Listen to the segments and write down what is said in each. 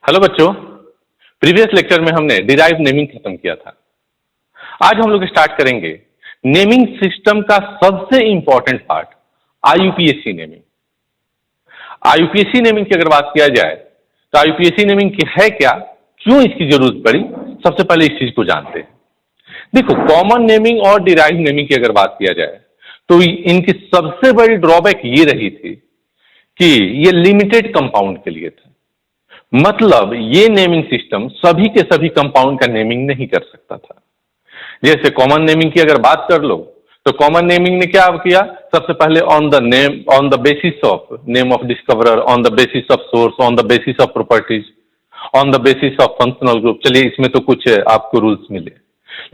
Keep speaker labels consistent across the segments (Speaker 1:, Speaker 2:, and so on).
Speaker 1: Hello बच्चों। Previous lecture में हमने डिराइव नेमिंग खत्म किया था। आज हम लोग स्टार्ट करेंगे नेमिंग सिस्टम का सबसे important part IUPAC naming. IUPAC naming की अगर बात किया जाए तो आईयूपीएसी नेमिंग की है क्या, क्यों इसकी जरूरत पड़ी, सबसे पहले इस चीज को जानते हैं। देखो, कॉमन नेमिंग और डिराइव नेमिंग की अगर बात किया जाए तो इनकी सबसे बड़ी ड्रॉबैक ये रही थी कि ये लिमिटेड कंपाउंड के लिए था। मतलब ये नेमिंग सिस्टम सभी के सभी कंपाउंड का नेमिंग नहीं कर सकता था। जैसे कॉमन नेमिंग की अगर बात कर लो तो कॉमन नेमिंग ने क्या किया, सबसे पहले on the name, on the basis of name of discoverer, on the basis of source, on the basis of properties, on the basis of functional group. चलिए, इसमें तो कुछ आपको रूल्स मिले,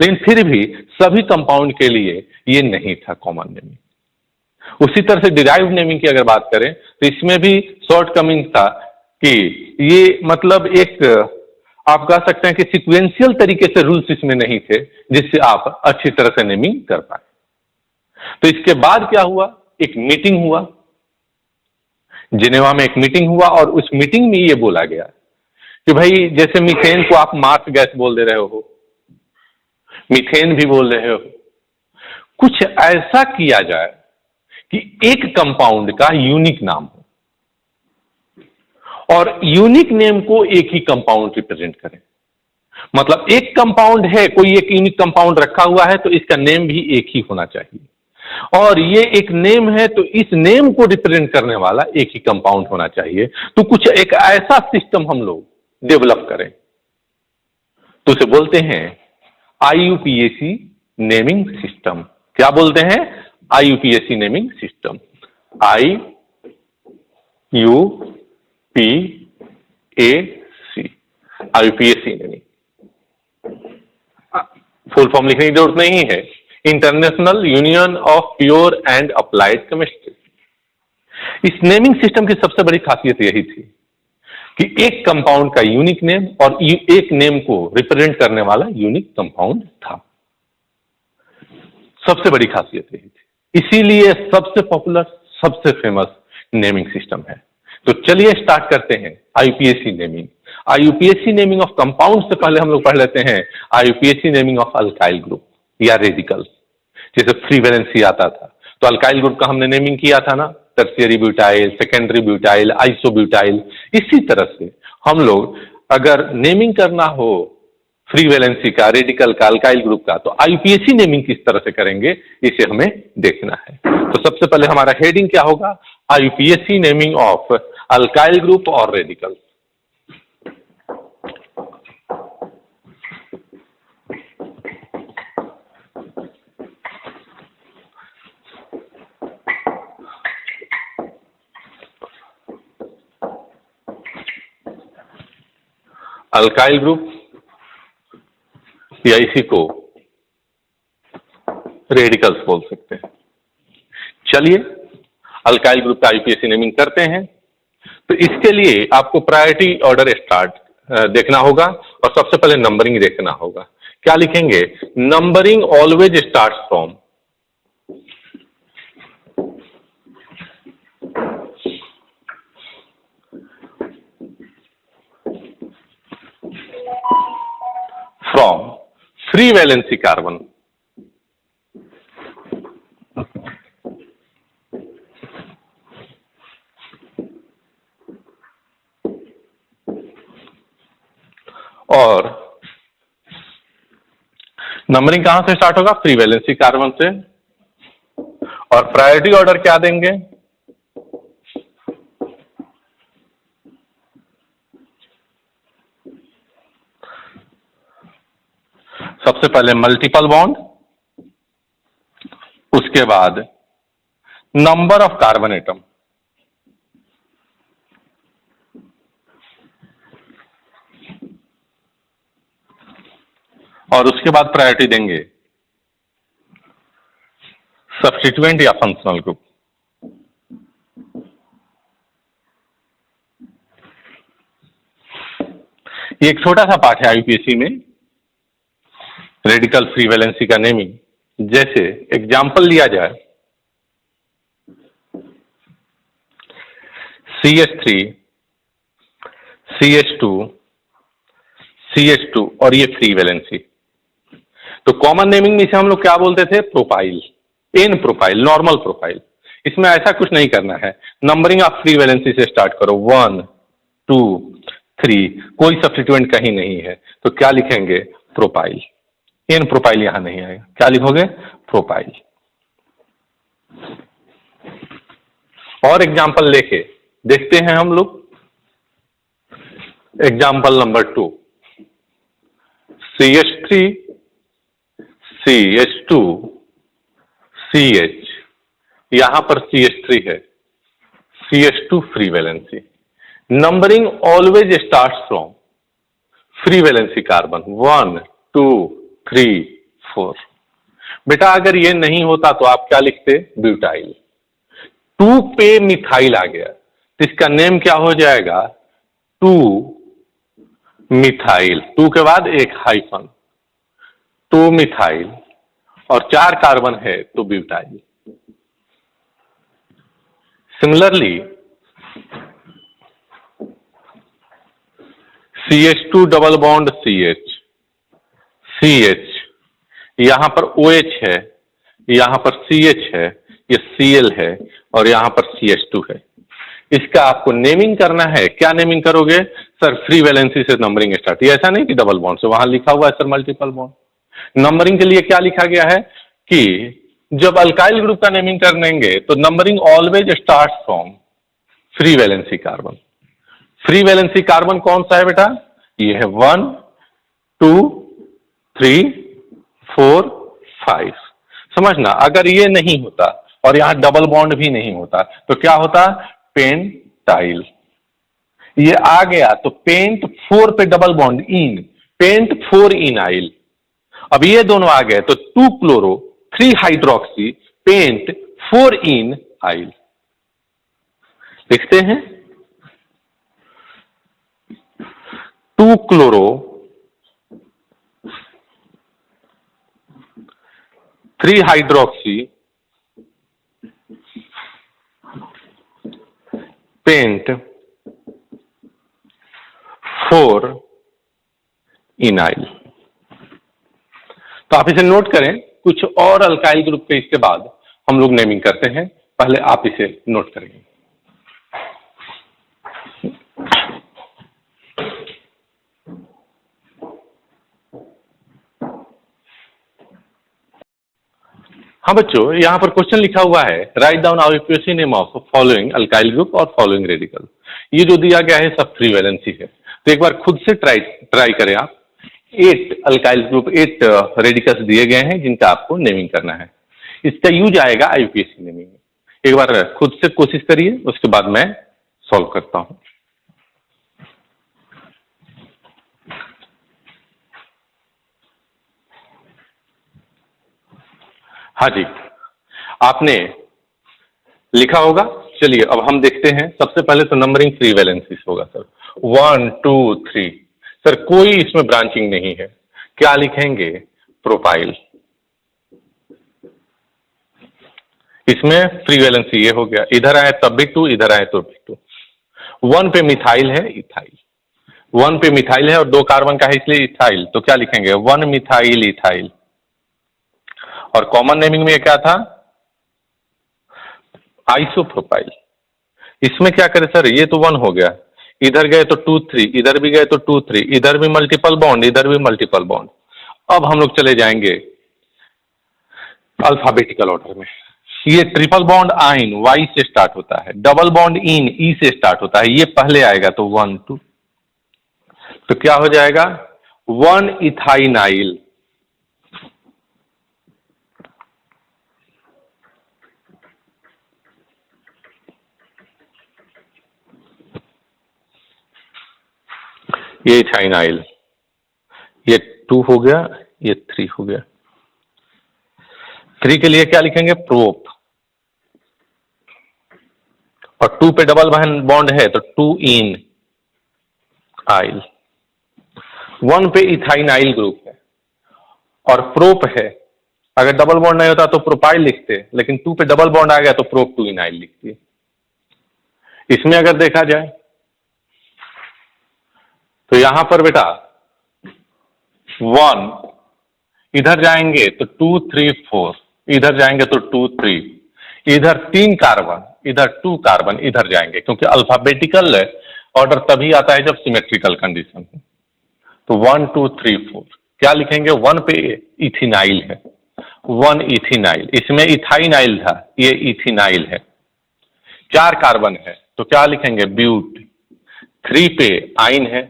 Speaker 1: लेकिन फिर भी सभी कंपाउंड के लिए ये नहीं था कॉमन नेमिंग। उसी तरह से डिराइव नेमिंग की अगर बात करें तो इसमें भी शॉर्टकमिंग था कि ये मतलब एक आप कह सकते हैं कि सीक्वेंशियल तरीके से रूल्स इसमें नहीं थे जिससे आप अच्छी तरह से नेमिंग कर पाए। तो इसके बाद क्या हुआ, एक मीटिंग हुआ, जिनेवा में एक मीटिंग हुआ और उस मीटिंग में ये बोला गया कि भाई जैसे मीथेन को आप मार्स गैस बोल दे रहे हो, मीथेन भी बोल रहे हो, कुछ ऐसा किया जाए कि एक कंपाउंड का यूनिक नाम हो और यूनिक नेम को एक ही कंपाउंड रिप्रेजेंट करे। मतलब एक कंपाउंड है, कोई एक यूनिक कंपाउंड रखा हुआ है तो इसका नेम भी एक ही होना चाहिए, और ये एक नेम है तो इस नेम को रिप्रेजेंट करने वाला एक ही कंपाउंड होना चाहिए। तो कुछ एक ऐसा सिस्टम हम लोग डेवलप करें तो उसे बोलते हैं आईयूपीएसी नेमिंग सिस्टम। क्या बोलते हैं? IUPAC naming system. IUPAC, IUPAC naming. Full form लिखने की जरूरत नहीं है, international union of pure and applied chemistry. इस नेमिंग सिस्टम की सबसे बड़ी खासियत यही थी कि एक कंपाउंड का यूनिक नेम और एक नेम को रिप्रेजेंट करने वाला यूनिक कंपाउंड था। सबसे बड़ी खासियत यही थी, इसीलिए सबसे पॉपुलर, सबसे फेमस नेमिंग सिस्टम है। तो चलिए स्टार्ट करते हैं IUPAC naming. IUPAC naming of compound से पहले हम लोग पढ़ लेते हैं IUPAC naming of alkyl group या रेडिकल्स। जैसे फ्री वैलेंसी आता था तो अल्काइल ग्रुप का हमने नेमिंग किया था ना, tertiary butyl, secondary butyl, isobutyl. इसी तरह से हम लोग अगर नेमिंग करना हो फ्री वैलेंसी का, रेडिकल का, अल्काइल ग्रुप का, तो आईयूपीएसी नेमिंग किस तरह से करेंगे इसे हमें देखना है। तो सबसे पहले हमारा हेडिंग क्या होगा? IUPAC naming of alkyl group और रेडिकल। अल्काइल ग्रुप या इसी को रेडिकल्स बोल सकते हैं। चलिए अल्काइल ग्रुप का आईयूपीएसी नेमिंग करते हैं। तो इसके लिए आपको प्रायोरिटी ऑर्डर स्टार्ट देखना होगा और सबसे पहले नंबरिंग देखना होगा। क्या लिखेंगे? Numbering always start from free valency carbon और नंबरिंग कहां से स्टार्ट होगा? फ्री वैलेंसी कार्बन से। और प्रायोरिटी ऑर्डर क्या देंगे? सबसे पहले मल्टीपल बॉन्ड, उसके बाद नंबर ऑफ कार्बन एटम, और उसके बाद प्रायोरिटी देंगे सब्स्टिट्यूएंट या फंक्शनल ग्रुप। ये एक छोटा सा पार्ट है आईयूपीएसी में, रेडिकल फ्री वैलेंसी का नेमिंग। जैसे एग्जाम्पल लिया जाए CH3 CH2 CH2 और ये फ्री वैलेंसी। तो कॉमन नेमिंग में इसे हम लोग क्या बोलते थे? Propyl, n propyl, normal propyl. इसमें ऐसा कुछ नहीं करना है, नंबरिंग आप फ्री वैलेंसी से स्टार्ट करो, 1 2 3, कोई सब्स्टिट्यूएंट कहीं नहीं है, तो क्या लिखेंगे? प्रोपाइल। एन प्रोपाइल यहां नहीं आएगा, क्या लिखोगे? प्रोपाइल। और एग्जाम्पल लेके देखते हैं हम लोग। Example number 2, CH3 CH2 CH, यहां पर CH3 है, CH2 free valency. Numbering always start from free valency carbon, 1 2 3 4। बेटा अगर ये नहीं होता तो आप क्या लिखते? ब्यूटाइल। 2 पे मिथाइल आ गया तो इसका नेम क्या हो जाएगा? 2 मिथाइल, 2 के बाद एक हाइफन, 2 मिथाइल, और 4 कार्बन है तो butyl. Similarly CH2 double bond CH, CH, यहां पर OH है, यहां पर CH है, ये Cl है, और यहां पर CH2 है। इसका आपको नेमिंग करना है। क्या नेमिंग करोगे? सर फ्री वैलेंसी से नंबरिंग स्टार्ट। ये ऐसा नहीं कि डबल बॉन्ड से, वहां लिखा हुआ है सर मल्टीपल बॉन्ड। नंबरिंग के लिए क्या लिखा गया है कि जब अल्काइल ग्रुप का नेमिंग करेंगे तो numbering always start from free valency carbon. Free valency carbon कौन सा है बेटा? ये है 1 2 3 4 5। समझना, अगर ये नहीं होता और यहां डबल बॉन्ड भी नहीं होता तो क्या होता? पेंटाइल। ये आ गया तो पेंट 4 पे डबल बॉन्ड इन, पेंट 4 इनाइल। अब ये दोनों आ गए तो 2 क्लोरो 3 हाइड्रोक्सी पेंट 4 इन आइल। लिखते हैं 2 क्लोरो 3 हाइड्रोक्सी पेंट 4 इनाइल। तो आप इसे नोट करें। कुछ और अल्काइल ग्रुप के इसके बाद हम लोग नेमिंग करते हैं, पहले आप इसे नोट करेंगे। हाँ बच्चों, यहां पर क्वेश्चन लिखा हुआ है, write down IUPAC name of following alkyl group और फॉलोइंग रेडिकल। ये जो दिया गया है सब फ्री वैलेंसी है, तो एक बार खुद से ट्राई करें आप। 8 अल्काइल ग्रुप, 8 रेडिकल्स दिए गए हैं जिनका आपको नेमिंग करना है। इसका यूज आएगा आईयूपीएसी नेमिंग में। एक बार खुद से कोशिश करिए, उसके बाद मैं सॉल्व करता हूं। हाँ जी, आपने लिखा होगा। चलिए अब हम देखते हैं। सबसे पहले तो नंबरिंग फ्री वैलेंसी होगा सर, 1 2 3। सर कोई इसमें ब्रांचिंग नहीं है, क्या लिखेंगे? प्रोपाइल। इसमें फ्री वैलेंसी ये हो गया, इधर आए तब भी 2, इधर आए तो भी 2। 1 पे मिथाइल है, इथाइल। 1 पे मिथाइल है और 2 कार्बन का है इसलिए इथाइल, तो क्या लिखेंगे? 1 मिथाइल इथाइल। और कॉमन नेमिंग में क्या था? आइसोप्रोपाइल। इसमें क्या करें सर? ये तो 1 हो गया, इधर गए तो 2 3, इधर भी गए तो 2 3, इधर भी मल्टीपल बॉन्ड, इधर भी मल्टीपल बॉन्ड। अब हम लोग चले जाएंगे अल्फाबेटिकल ऑर्डर में। ये ट्रिपल बॉन्ड आइन वाई से स्टार्ट होता है, डबल बॉन्ड इन ई से स्टार्ट होता है, ये पहले आएगा तो 1 2। तो क्या हो जाएगा? 1 इथाइनाइल। ये इथाइनाइल, ये 2 हो गया, ये 3 हो गया। 3 के लिए क्या लिखेंगे? प्रोप। और 2 पे डबल बॉन्ड है तो 2 इन आइल। 1 पे इथाइनाइल ग्रुप है और प्रोप है। अगर डबल बॉन्ड नहीं होता तो प्रोपाइल लिखते, लेकिन 2 पे डबल बॉन्ड आ गया तो प्रोप 2 इनाइल लिखती। इसमें अगर देखा जाए तो यहां पर बेटा 1, इधर जाएंगे तो 2 3 4, इधर जाएंगे तो 2 3, इधर 3 कार्बन, इधर 2 कार्बन, इधर जाएंगे, क्योंकि अल्फाबेटिकल ऑर्डर तभी आता है जब सिमेट्रिकल कंडीशन हो। तो 1 2 3 4 क्या लिखेंगे? 1 पे इथिनाइल है, 1 इथिनाइल, इसमें इथाइनाइल था, ये इथिनाइल है, 4 कार्बन है तो क्या लिखेंगे? ब्यूट। 3 पे आइन है,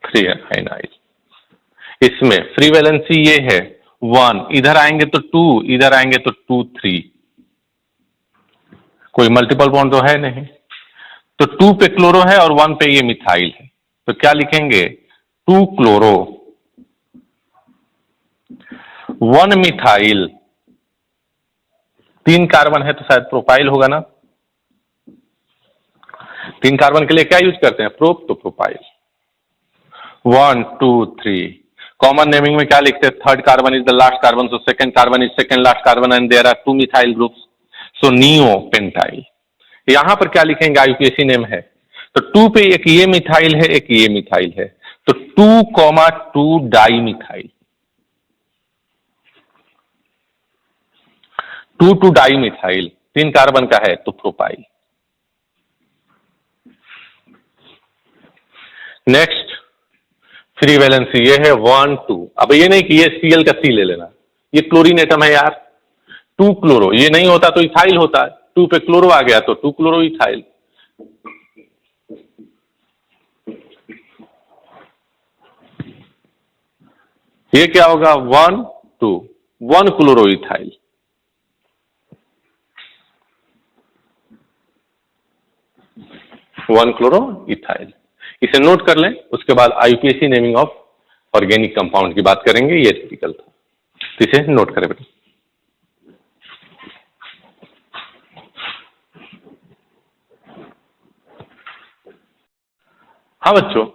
Speaker 1: 3 आइनाइल। इसमें फ्री वैलेंसी ये है 1, इधर आएंगे तो 2, इधर आएंगे तो 2 3, कोई मल्टीपल बॉन्ड तो है नहीं, तो 2 पे क्लोरो है और 1 पे ये मिथाइल है, तो क्या लिखेंगे? 2 क्लोरो, 1 मिथाइल, 3 कार्बन है तो शायद प्रोपाइल होगा ना, 3 कार्बन के लिए क्या यूज करते हैं? प्रोप, तो प्रोपाइल। 1 2 3, कॉमन नेमिंग में क्या लिखते हैं? Third carbon is the last carbon, so second carbon is second last carbon and there are 2 methyl groups, so neo pentyl. यहां पर क्या लिखेंगे? आईयूपीएसी नेम है, तो 2 पे एक ये मिथाइल है, एक ये मिथाइल है, तो 2,2 di methyl, 2 di methyl, 3 carbon का है तो प्रोपाइल। नेक्स्ट फ्री वैलेंसी ये है 1 2, अब ये नहीं कि ये Cl का C ले लेना, ये क्लोरीन एटम है यार, 2 क्लोरो, ये नहीं होता तो इथाइल होता है, 2 पे क्लोरो आ गया तो 2 क्लोरो इथाइल। ये क्या होगा? 1 2, 1 क्लोरो इथाइल, 1 क्लोरो इथाइल। इसे नोट कर लें, उसके बाद IUPAC naming of organic compound की बात करेंगे, ये टिपिकल था, तो इसे नोट करें बेटा। हाँ बच्चों,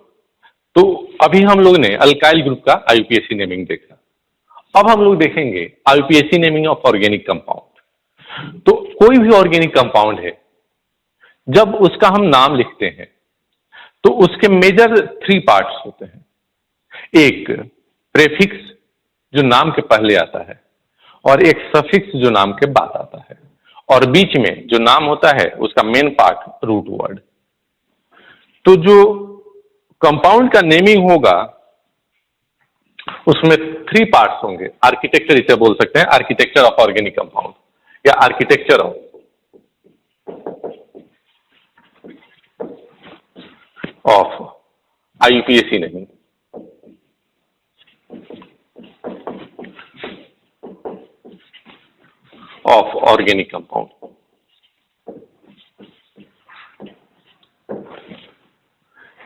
Speaker 1: तो अभी हम लोग ने अल्काइल ग्रुप का आईयूपीएसी नेमिंग देखा, अब हम लोग देखेंगे IUPAC naming of organic compound. तो कोई भी ऑर्गेनिक कंपाउंड है, जब उसका हम नाम लिखते हैं तो उसके मेजर 3 पार्ट्स होते हैं। एक प्रेफिक्स जो नाम के पहले आता है, और एक सफिक्स जो नाम के बाद आता है, और बीच में जो नाम होता है उसका मेन पार्ट रूट वर्ड। तो जो कंपाउंड का नेमिंग होगा उसमें 3 पार्ट्स होंगे। आर्किटेक्चर इसे बोल सकते हैं, आर्किटेक्चर ऑफ ऑर्गेनिक कंपाउंड या architecture of IUPAC naming. Of organic compound.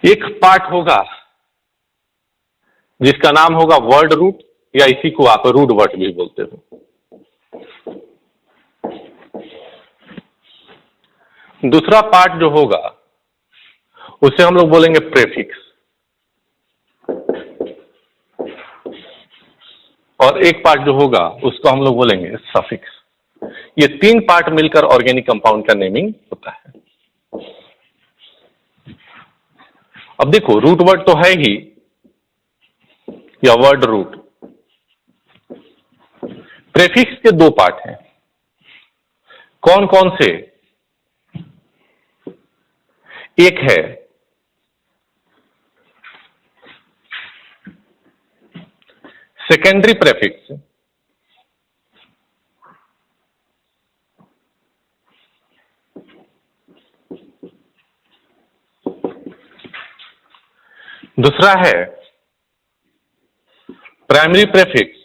Speaker 1: एक पार्ट होगा जिसका नाम होगा वर्ड रूट, या इसी को आप रूट वर्ड भी बोलते हो। दूसरा पार्ट जो होगा उसे हम लोग बोलेंगे प्रेफिक्स, और एक पार्ट जो होगा उसको हम लोग बोलेंगे सफिक्स। ये 3 पार्ट मिलकर ऑर्गेनिक कंपाउंड का नेमिंग होता है। अब देखो, रूट वर्ड तो है ही, या वर्ड रूट। प्रेफिक्स के 2 पार्ट हैं, कौन कौन से? एक है सेकेंडरी प्रेफिक्स, दूसरा है प्राइमरी प्रेफिक्स।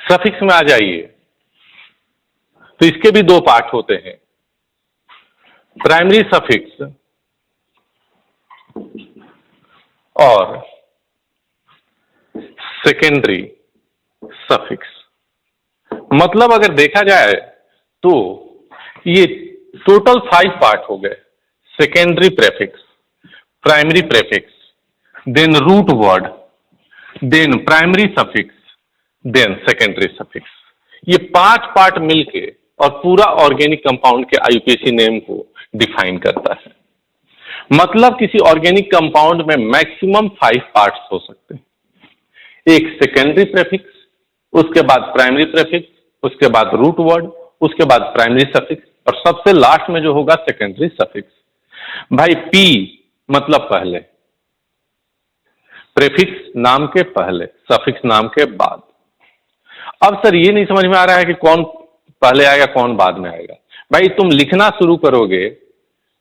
Speaker 1: सफिक्स में आ जाइए तो इसके भी 2 पार्ट होते हैं, प्राइमरी सफिक्स और सेकेंडरी सफिक्स। मतलब अगर देखा जाए तो ये टोटल 5 पार्ट हो गए। Secondary prefix, primary prefix, then root word, then primary suffix, then secondary suffix. ये 5 पार्ट मिलके और पूरा ऑर्गेनिक कंपाउंड के आईयूपीएसी नेम को डिफाइन करता है। मतलब किसी ऑर्गेनिक कंपाउंड में मैक्सिमम 5 पार्ट्स हो सकते हैं। एक सेकेंडरी प्रेफिक्स, उसके बाद प्राइमरी प्रेफिक्स, उसके बाद रूट वर्ड, उसके बाद प्राइमरी सफिक्स और सबसे लास्ट में जो होगा सेकेंडरी सफिक्स। भाई पी मतलब पहले, प्रेफिक्स नाम के पहले, सफिक्स नाम के बाद। अब सर ये नहीं समझ में आ रहा है कि कौन पहले आएगा कौन बाद में आएगा। भाई तुम लिखना शुरू करोगे,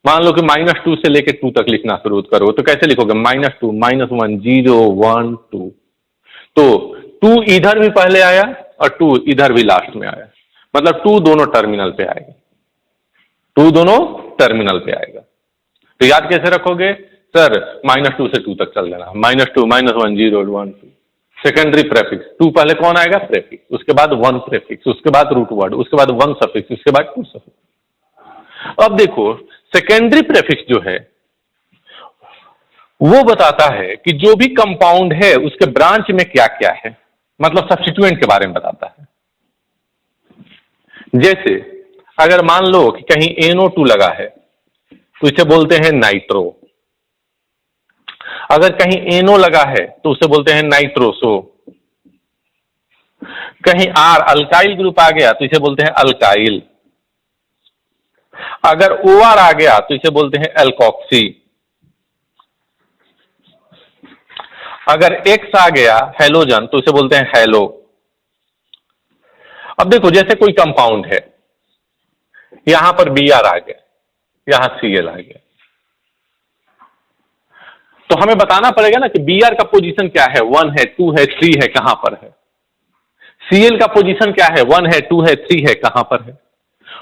Speaker 1: मान लो कि -2 से लेके 2 तक लिखना शुरू करो तो कैसे लिखोगे? -2, -1, 0, 1, 2। तो 2 इधर भी पहले आया और 2 इधर भी लास्ट में आया, मतलब 2 दोनों टर्मिनल पे आएगा, 2 दोनों टर्मिनल पे आएगा। तो याद कैसे रखोगे? सर -2 से 2 तक चल देना, -2, -1, 0, 1, 2। सेकेंडरी प्रेफिक्स, 2 पहले कौन आएगा? प्रेफिक्स, उसके बाद 1 प्रेफिक्स, उसके बाद रूट वर्ड, उसके बाद 1 सफिक्स, उसके बाद 2 सफिक्स। अब देखो सेकेंडरी प्रेफिक्स जो है वो बताता है कि जो भी कंपाउंड है उसके ब्रांच में क्या क्या है, मतलब सब्स्टिट्यूएंट के बारे में बताता है। जैसे अगर मान लो कि कहीं NO2 लगा है तो इसे बोलते हैं नाइट्रो, अगर कहीं NO लगा है तो उसे बोलते हैं नाइट्रोसो, कहीं R अल्काइल ग्रुप आ गया तो इसे बोलते हैं अल्काइल, अगर OR आ गया तो इसे बोलते हैं एल्कोक्सी, अगर X आ गया हेलोजन तो इसे बोलते हैं हेलो। अब देखो जैसे कोई कंपाउंड है, यहां पर Br आ गया, यहां Cl आ गया, तो हमें बताना पड़ेगा ना कि Br का पोजीशन क्या है, 1 है, 2 है, 3 है, कहां पर है। Cl का पोजीशन क्या है, 1 है, 2 है, 3 है, कहां पर है।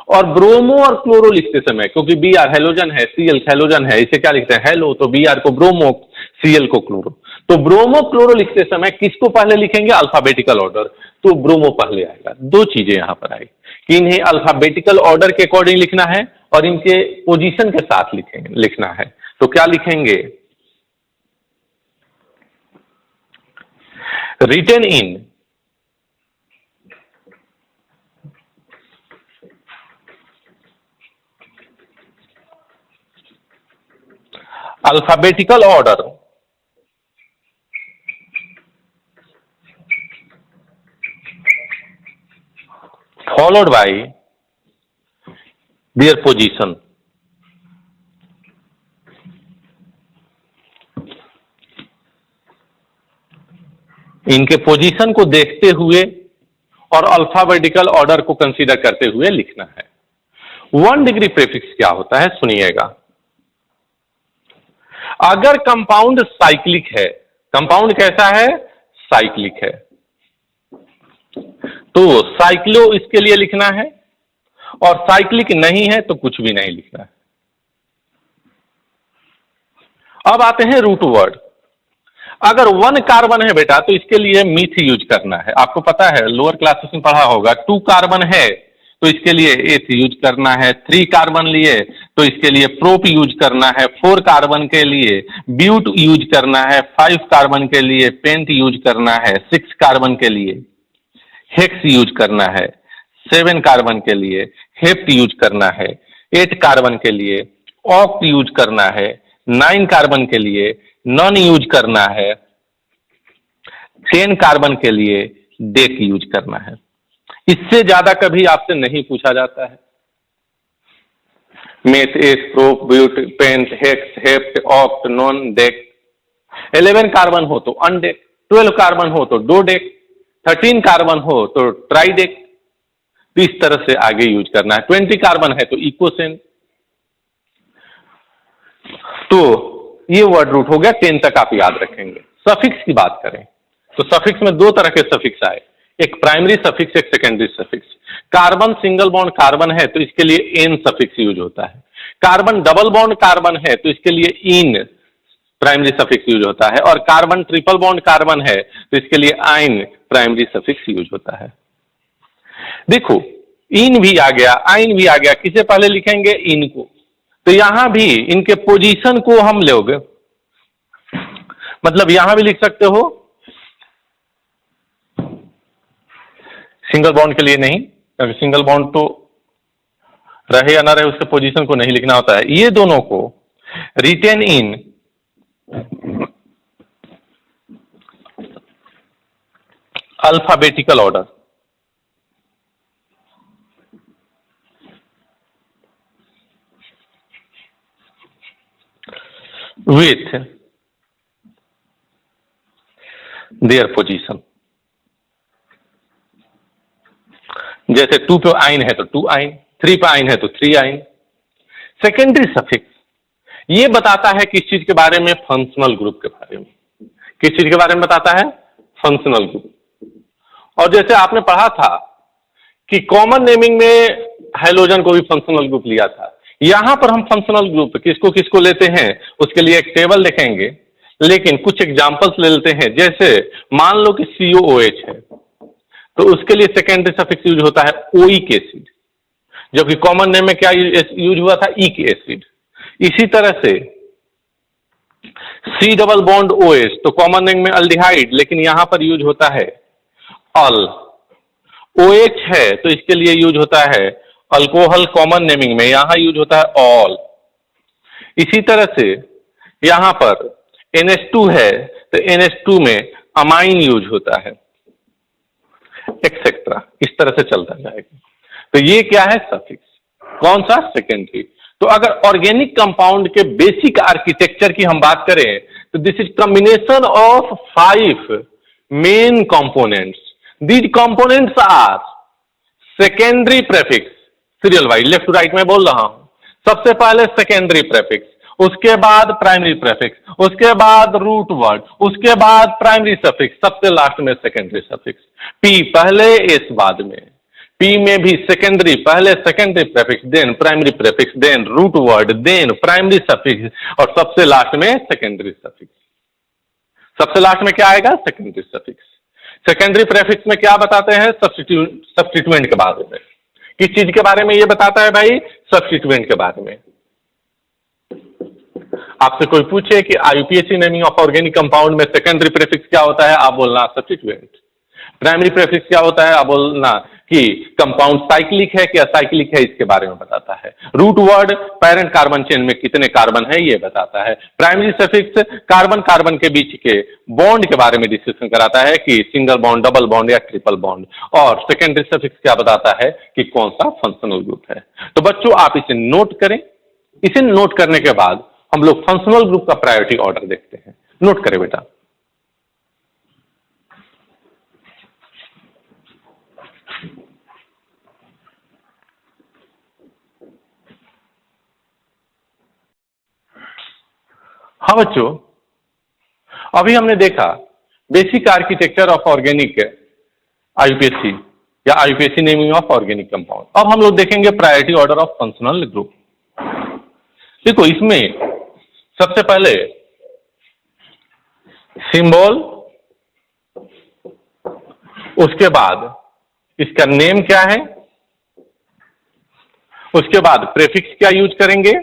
Speaker 1: और ब्रोमो और क्लोरो लिखते समय, क्योंकि Br हेलोजन है, Cl हेलोजन है, इसे क्या लिखते हैं? हेलो, तो Br को ब्रोमो, Cl को क्लोरो। तो ब्रोमो क्लोरो लिखते समय किसको पहले लिखेंगे? अल्फाबेटिकल ऑर्डर, तो ब्रोमो पहले आएगा। दो चीजें यहां पर आई कि इन्हें अल्फाबेटिकल ऑर्डर के अकॉर्डिंग लिखना है और इनके पोजीशन के साथ लिखना है। तो क्या लिखेंगे? written in alphabetical order followed by their position। इनके पोजीशन को देखते हुए और अल्फाबेटिकल ऑर्डर को कंसीडर करते हुए लिखना है। 1 डिग्री प्रीफिक्स क्या होता है सुनिएगा। अगर कंपाउंड साइक्लिक है, कंपाउंड कैसा है? साइक्लिक है, तो साइक्लो इसके लिए लिखना है, और साइक्लिक नहीं है तो कुछ भी नहीं लिखना है। अब आते हैं रूट वर्ड। अगर 1 कार्बन है बेटा तो इसके लिए मीथ यूज करना है, आपको पता है लोअर क्लासेस में पढ़ा होगा। 2 कार्बन है तो इसके लिए एथ यूज करना है, 3 कार्बन लिए तो इसके लिए प्रोप यूज करना है, 4 कार्बन के लिए ब्यूट यूज करना है, 5 कार्बन के लिए पेंट यूज करना है, 6 कार्बन के लिए हेक्स यूज करना है, 7 कार्बन के लिए हेप्ट यूज करना है, 8 कार्बन के लिए ऑक्ट यूज करना है, 9 कार्बन के लिए नॉन यूज करना है, 10 कार्बन के लिए डेक यूज करना है। इससे ज्यादा कभी आपसे नहीं पूछा जाता है। Meth, eth, prop, but, pent, hex, hept, oct, non, dec. 11 carbon हो तो अनडेक, 12 कार्बन हो तो डो डेक, 13 कार्बन हो तो ट्राइडेक। तो इस तरह से आगे यूज करना है। 20 कार्बन है तो इकोसेन। तो ये वर्ड रूट हो गया, 10 तक आप याद रखेंगे। सफिक्स की बात करें तो सफिक्स में 2 तरह के सफिक्स आए, एक प्राइमरी सफिक्स, एक secondary suffix. Carbon single bond carbon है तो इसके लिए एन सफिक्स यूज होता है। कार्बन डबल बॉन्ड कार्बन है तो इसके लिए इन प्राइमरी सफिक्स यूज होता है, और कार्बन ट्रिपल बॉन्ड कार्बन है तो इसके लिए आइन प्राइमरी सफिक्स यूज होता है। देखो इन भी आ गया, आइन भी आ गया, किसे पहले लिखेंगे? इन को। तो यहां भी इनके पोजीशन को हम लोग, मतलब यहां भी लिख सकते हो, सिंगल बॉन्ड के लिए नहीं, क्योंकि सिंगल बॉन्ड तो रहे या ना रहे उसके पोजीशन को नहीं लिखना होता है। ये दोनों को written in alphabetical order. With their position. जैसे 2 पे आइन है तो 2 आइन, 3 पे आइन है तो 3 आइन। सेकेंडरी सफिक्स ये बताता है किस चीज के बारे में, फंक्शनल ग्रुप के बारे में। किस चीज के बारे में बताता है, फंक्शनल ग्रुप। और जैसे आपने पढ़ा था कि कॉमन नेमिंग में हैलोजन को भी फंक्शनल ग्रुप लिया था, यहां पर हम फंक्शनल ग्रुप किसको किसको लेते हैं उसके लिए एक टेबल देखेंगे, लेकिन कुछ एग्जांपल्स ले लेते हैं। जैसे मान लो कि COOH है तो उसके लिए सेकेंडरी सफिक्स यूज होता है ओइक एसिड, जबकि कॉमन नेम में क्या यूज हुआ था, इक एसिड। इसी तरह से C डबल बॉन्ड OH तो कॉमन नेम में अल्डिहाइड, लेकिन यहां पर यूज होता है अल। OH है तो इसके लिए यूज होता है अल्कोहल, कॉमन नेमिंग में यहां यूज होता है ऑल। इसी तरह से यहां पर NH2 है तो NH2 में अमाइन यूज होता है, एक्सेट्रा। इस तरह से चलता जाएगा। तो ये क्या है, सफिक्स। कौन सा, सेकेंडरी। तो अगर ऑर्गेनिक कंपाउंड के बेसिक आर्किटेक्चर की हम बात करें तो this is combination of 5 main components. These components are secondary prefix, serial wise left to right में बोल रहा हूं। सबसे पहले सेकेंडरी प्रेफिक्स, उसके बाद प्राइमरी प्रेफिक्स, उसके बाद रूट वर्ड, उसके बाद प्राइमरी सफिक्स, सबसे लास्ट में सेकेंडरी सफिक्स। पी पहले, एस बाद में। पी में भी सेकेंडरी, पहले secondary prefix, then primary prefix, then root word, then primary suffix और सबसे लास्ट में सेकेंडरी सफिक्स। सबसे लास्ट में क्या आएगा, सेकेंडरी सफिक्स। सेकेंडरी प्रेफिक्स में क्या बताते हैं, सब्स्टिट्यूएंट के बारे में। किस चीज के बारे में ये बताता है भाई, सब्स्टिट्यूएंट के बारे में। आपसे कोई पूछे कि IUPAC naming of organic compound में सेकेंडरी प्रेफिक्स क्या होता है, आप बोलना सब्स्टिट्यूएंट। प्राइमरी प्रेफिक्स क्या होता है, आप बोलना कि कंपाउंड साइक्लिक है कि असाइक्लिक है, इसके बारे में बताता है। Root word parent carbon chain में कितने कार्बन है ये बताता है। प्राइमरी सफिक्स कार्बन कार्बन के बीच के बॉन्ड के बारे में डिस्कशन कराता है कि सिंगल बॉन्ड, डबल बॉन्ड या ट्रिपल बॉन्ड। और सेकेंडरी सफिक्स क्या बताता है कि कौन सा फंक्शनल ग्रुप है। तो बच्चों आप इसे नोट करें। इसे नोट करने के बाद हम लोग फंक्शनल ग्रुप का प्रायोरिटी ऑर्डर देखते हैं। नोट करें बेटा। हाँ बच्चों, अभी हमने देखा basic architecture of organic IUPAC या IUPAC naming of organic compound. अब हम लोग देखेंगे priority order of functional group. देखो इसमें सबसे पहले सिंबल, उसके बाद इसका नेम क्या है, उसके बाद प्रेफिक्स क्या यूज करेंगे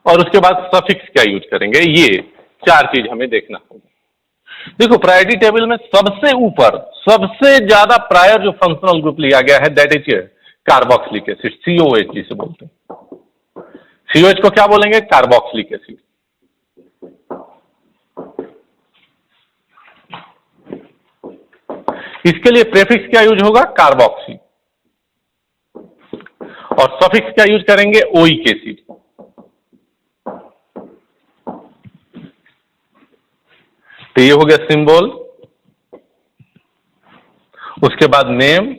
Speaker 1: और उसके बाद सफिक्स क्या यूज करेंगे। ये 4 चीज हमें देखना होगा। देखो प्रायोरिटी टेबल में सबसे ऊपर सबसे ज्यादा प्रायर जो फंक्शनल ग्रुप लिया गया है that is carboxylic acid, COH जिसे बोलते हैं। COH को क्या बोलेंगे, कार्बोक्सिलिक एसिड। इसके लिए प्रेफिक्स क्या यूज होगा, कार्बोक्सी। और सफिक्स क्या यूज करेंगे, ओइक एसिड। तो ये हो गया सिंबल, उसके बाद नेम,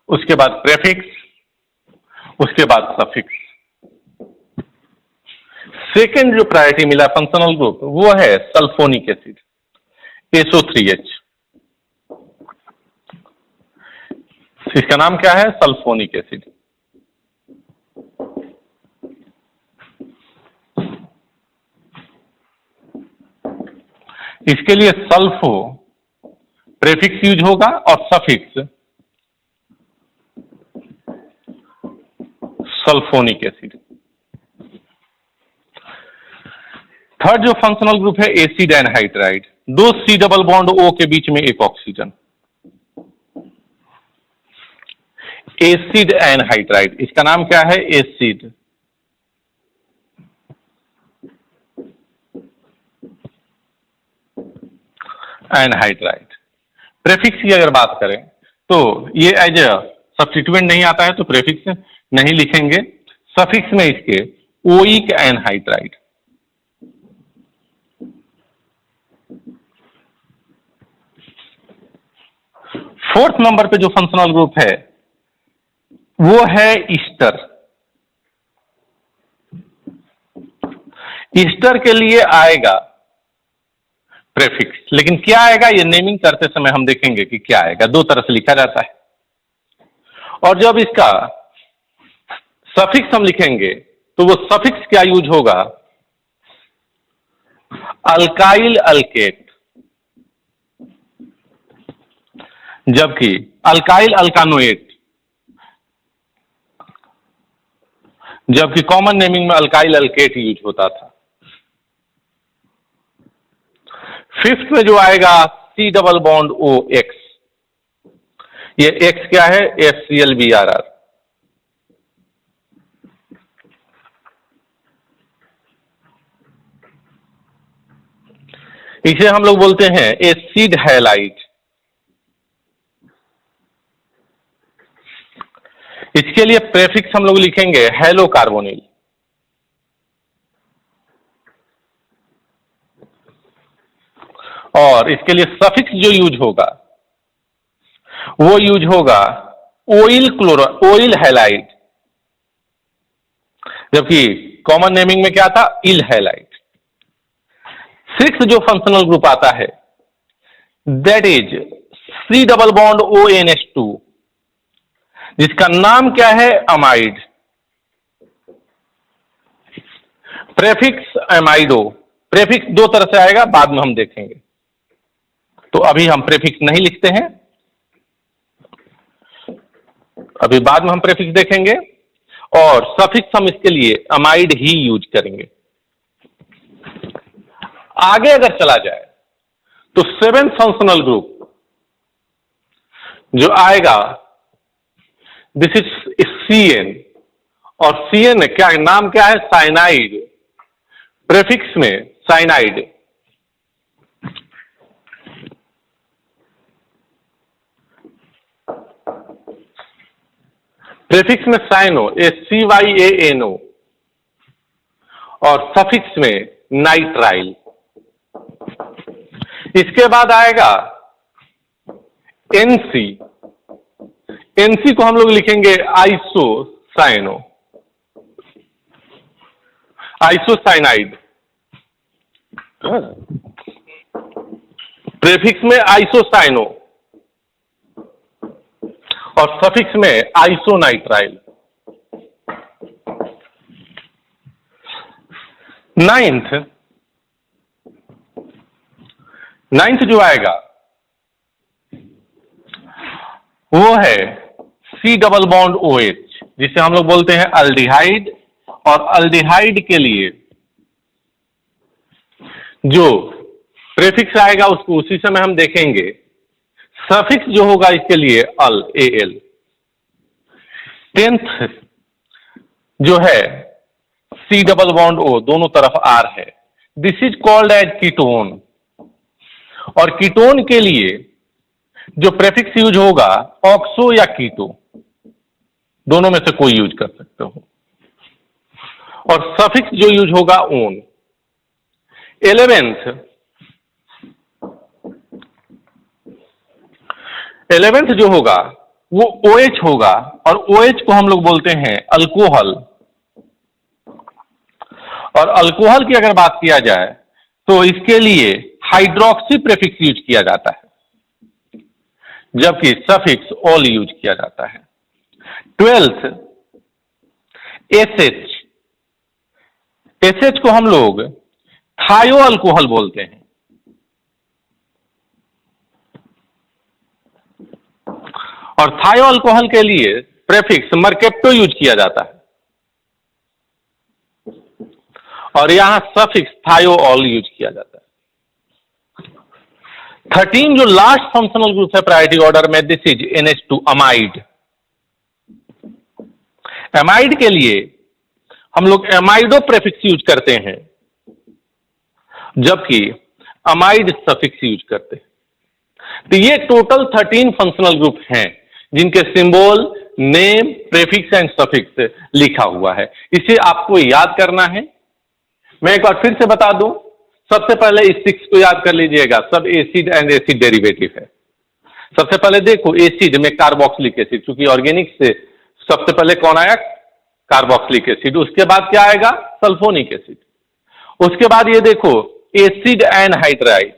Speaker 1: उसके बाद प्रेफिक्स, उसके बाद सफिक्स। सेकेंड जो प्रायोरिटी मिला फंक्शनल ग्रुप वो है सल्फोनिक एसिड, SO3H। इसका नाम क्या है, सल्फोनिक एसिड। इसके लिए सल्फो प्रेफिक्स यूज होगा और सफिक्स सल्फोनिक एसिड। थर्ड जो फंक्शनल ग्रुप है acid anhydride, 2 C double bond O के बीच में एक ऑक्सीजन, एसिड एनहाइड्राइड। इसका नाम क्या है, एसिड। एनहाइड्राइड। प्रेफिक्स की अगर बात करें तो ये एज ए सब्स्टिट्यूएंट नहीं आता है तो प्रेफिक्स नहीं लिखेंगे, सफिक्स में इसके ओइक एनहाइड्राइड। फोर्थ नंबर पे जो फंक्शनल ग्रुप है वो है ईस्टर। ईस्टर के लिए आएगा प्रेफिक्स, लेकिन क्या आएगा ये नेमिंग करते समय हम देखेंगे कि क्या आएगा। दो तरह से लिखा जाता है, और जब इसका सफिक्स हम लिखेंगे तो वो सफिक्स क्या यूज होगा, अल्काइल अल्केट। जबकि अल्काइल अल्कानोएट, जबकि कॉमन नेमिंग में अल्काइल अल्केट यूज होता था। फिफ्थ में जो आएगा C double bond O X, ये एक्स क्या है, FCl-BrR। इसे हम लोग बोलते हैं एसिड हैलाइड। इसके लिए प्रेफिक्स हम लोग लिखेंगे हेलो कार्बोनिल। और इसके लिए सफिक्स जो यूज होगा वो यूज होगा ओइल हैलाइड, जबकि कॉमन नेमिंग में क्या था, इल हैलाइड। सिक्स जो फंक्शनल ग्रुप आता है that is C double bond ONH2, जिसका नाम क्या है, अमाइड। प्रेफिक्स एमाइडो। प्रेफिक्स दो तरह से आएगा, बाद में हम देखेंगे, तो अभी हम प्रेफिक्स नहीं लिखते हैं, अभी बाद में हम प्रेफिक्स देखेंगे। और सफिक्स हम इसके लिए अमाइड ही यूज करेंगे। आगे अगर चला जाए तो सेवेंथ फंक्शनल ग्रुप जो आएगा दिस इज CN, और CN क्या नाम क्या है, साइनाइड। प्रेफिक्स में साइनाइड। प्रेफिक्स में साइनो, CYANO, और सफिक्स में नाइट्राइल। इसके बाद आएगा NC। NC को हम लोग लिखेंगे आइसोसाइनो, आइसोसाइनाइड। प्रेफिक्स में आइसोसाइनो और सफिक्स में आइसोनाइट्राइल। नाइन्थ जो आएगा वो है सी डबल बॉन्ड OH, जिसे हम लोग बोलते हैं अल्डिहाइड। और अल्डिहाइड के लिए जो प्रेफिक्स आएगा उसको उसी समय हम देखेंगे। सफिक्स जो होगा इसके लिए AL। 10th जो है सी डबल बॉन्ड O, दोनों तरफ R है। This is called as ketone. और कीटोन के लिए जो प्रेफिक्स यूज होगा ऑक्सो या कीटो, दोनों में से कोई यूज कर सकते हो। और सफिक्स जो यूज होगा ओन। 11th जो होगा वो OH होगा, और OH को हम लोग बोलते हैं अल्कोहल। और अल्कोहल की अगर बात किया जाए तो इसके लिए हाइड्रोक्सी प्रेफिक्स यूज किया जाता है, जबकि सफिक्स ऑल यूज किया जाता है। 12th SH। SH को हम लोग थायो अल्कोहल बोलते हैं। और थायो अल्कोहल के लिए प्रेफिक्स मर्केप्टो यूज किया जाता है, और यहां सफिक्स थायो ऑल यूज किया जाता है। 13 जो लास्ट फंक्शनल ग्रुप है प्रायोरिटी ऑर्डर में, this is NH2 amide. Amide के लिए हम लोग एमाइडो प्रेफिक्स यूज करते हैं, जबकि अमाइड सफिक्स यूज करते हैं। तो ये टोटल 13 फंक्शनल ग्रुप हैं जिनके symbol, name, prefix and suffix लिखा हुआ है। इसे आपको याद करना है। मैं एक बार फिर से बता दूं, सबसे पहले इस 6 को याद कर लीजिएगा, सब एसिड एंड एसिड डेरिवेटिव है। सबसे पहले देखो एसिड में कार्बोक्सिलिक एसिड, क्योंकि ऑर्गेनिक से सबसे पहले कौन आया? Carboxylic acid. उसके बाद क्या आएगा? Sulphonic acid. उसके बाद ये देखो एसिड एनहाइड्राइड,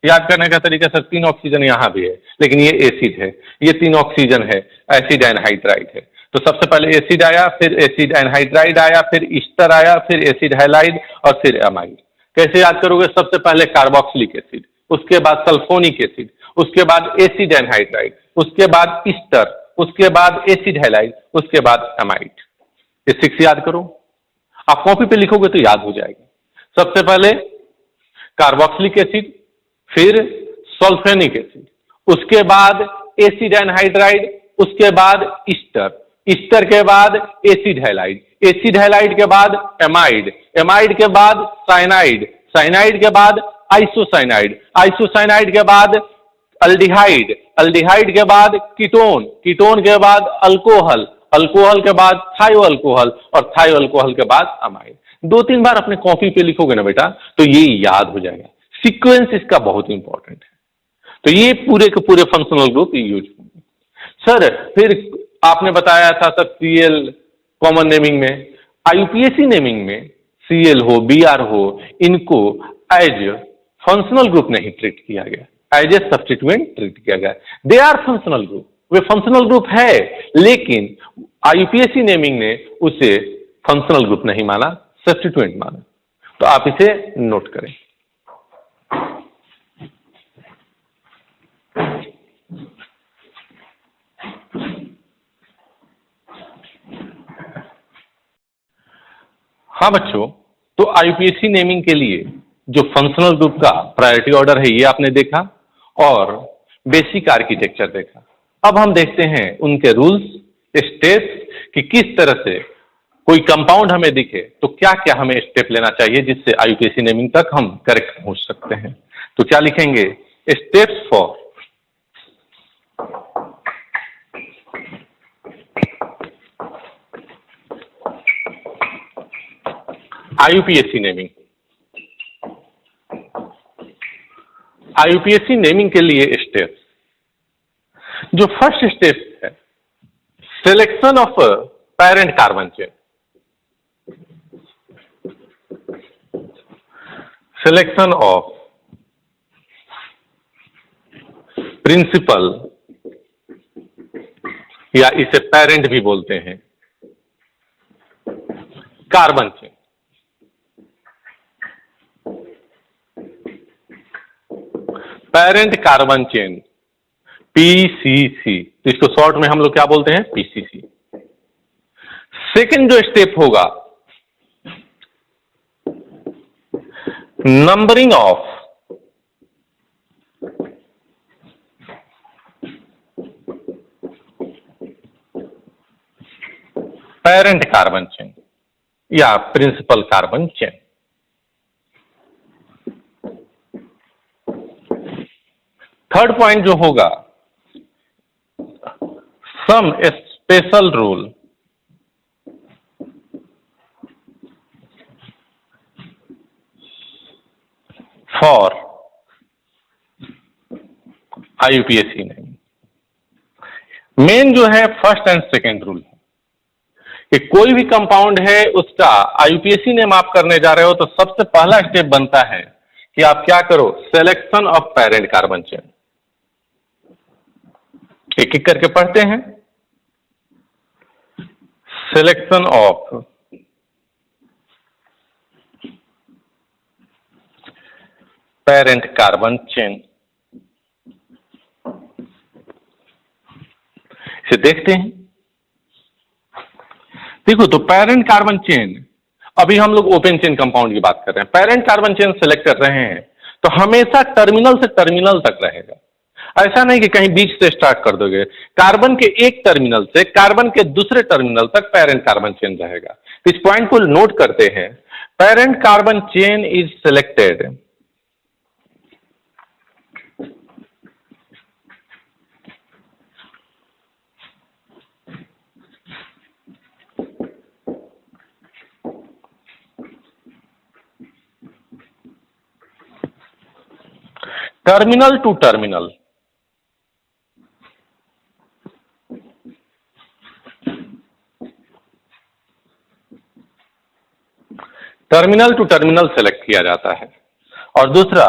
Speaker 1: याद करने का तरीका सर 3 ऑक्सीजन यहां भी है, लेकिन ये एसिड है, ये 3 ऑक्सीजन है, एसिड एनहाइड्राइड है। तो सबसे पहले एसिड आया, फिर एसिड एनहाइड्राइड आया, फिर ईस्टर आया, फिर एसिड हैलाइड और फिर एमाइड। कैसे याद करोगे? सबसे पहले कार्बोक्सिलिक एसिड, उसके बाद सल्फोनिक एसिड, उसके बाद एसिड एनहाइड्राइड, उसके बाद ईस्टर, उसके बाद एसिड हैलाइड, उसके बाद एमाइड। ये 6 याद करो। आप कॉपी पे लिखोगे तो याद हो जाएगा। सबसे पहले कार्बोक्सिलिक एसिड, फिर सल्फोनिक एसिड, उसके बाद एसिड एनहाइड्राइड, उसके बाद ईस्टर, ईस्टर के बाद एसिड हैलाइड, एसिड हैलाइड के बाद एमाइड, एमाइड के बाद साइनाइड, साइनाइड के बाद आइसोसाइनाइड, आइसोसाइनाइड के बाद अल्डिहाइड, अल्डिहाइड के बाद कीटोन, कीटोन के बाद अल्कोहल, अल्कोहल के बाद थायो अल्कोहल और थायो अल्कोहल के बाद अमाइड। 2-3 बार अपने कॉपी पे लिखोगे ना बेटा तो ये याद हो जाएगा। सीक्वेंस इसका बहुत इंपॉर्टेंट है। तो ये पूरे के पूरे फंक्शनल ग्रुप यूज होंगे। सर फिर आपने बताया था सर सीएल कॉमन नेमिंग में, आईयूपीएसी नेमिंग में सीएल हो, बीआर हो, इनको एज फंक्शनल ग्रुप नहीं ट्रीट किया गया, एज ए सब्स्टिट्यूएंट ट्रीट किया गया। दे आर फंक्शनल ग्रुप, वे फंक्शनल ग्रुप है, लेकिन आईयूपीएसी नेमिंग ने उसे फंक्शनल ग्रुप नहीं माना, सब्स्टिट्यूएंट माना। तो आप इसे नोट करें। हाँ बच्चों, तो आईयूपीएसी नेमिंग के लिए जो फंक्शनल ग्रुप का प्रायोरिटी ऑर्डर है ये आपने देखा और बेसिक आर्किटेक्चर देखा। अब हम देखते हैं उनके रूल्स, स्टेप्स कि किस तरह से कोई कंपाउंड हमें दिखे तो क्या क्या हमें स्टेप लेना चाहिए जिससे आईयूपीएसी नेमिंग तक हम करेक्ट पहुंच सकते हैं। तो क्या लिखेंगे? Steps for IUPAC naming. IUPAC naming के लिए स्टेप्स, जो फर्स्ट स्टेप है selection of parent carbon chain, selection of principal या इसे पेरेंट भी बोलते हैं carbon chain. Parent carbon chain PCC, तो इसको शॉर्ट में हम लोग क्या बोलते हैं? पीसीसी। सेकंड जो स्टेप होगा numbering of parent carbon chain या principal carbon chain. Third point जो होगा some special rule for IUPAC name. Main जो है फर्स्ट एंड सेकेंड रूल है कि कोई भी कंपाउंड है उसका आईयूपीएसी नेम आप करने जा रहे हो तो सबसे पहला स्टेप बनता है कि आप क्या करो? Selection of parent carbon chain. एक एक करके पढ़ते हैं। Selection of parent carbon chain, इसे देखते हैं। देखो तो पेरेंट कार्बन चेन, अभी हम लोग ओपन चेन कंपाउंड की बात कर रहे हैं। पेरेंट कार्बन चेन सेलेक्ट कर रहे हैं तो हमेशा टर्मिनल से टर्मिनल तक रहेगा। ऐसा नहीं कि कहीं बीच से स्टार्ट कर दोगे। कार्बन के एक टर्मिनल से कार्बन के दूसरे टर्मिनल तक पेरेंट कार्बन चेन रहेगा। इस पॉइंट को नोट करते हैं। Parent carbon chain is selected terminal to terminal, terminal to terminal select किया जाता है। और दूसरा,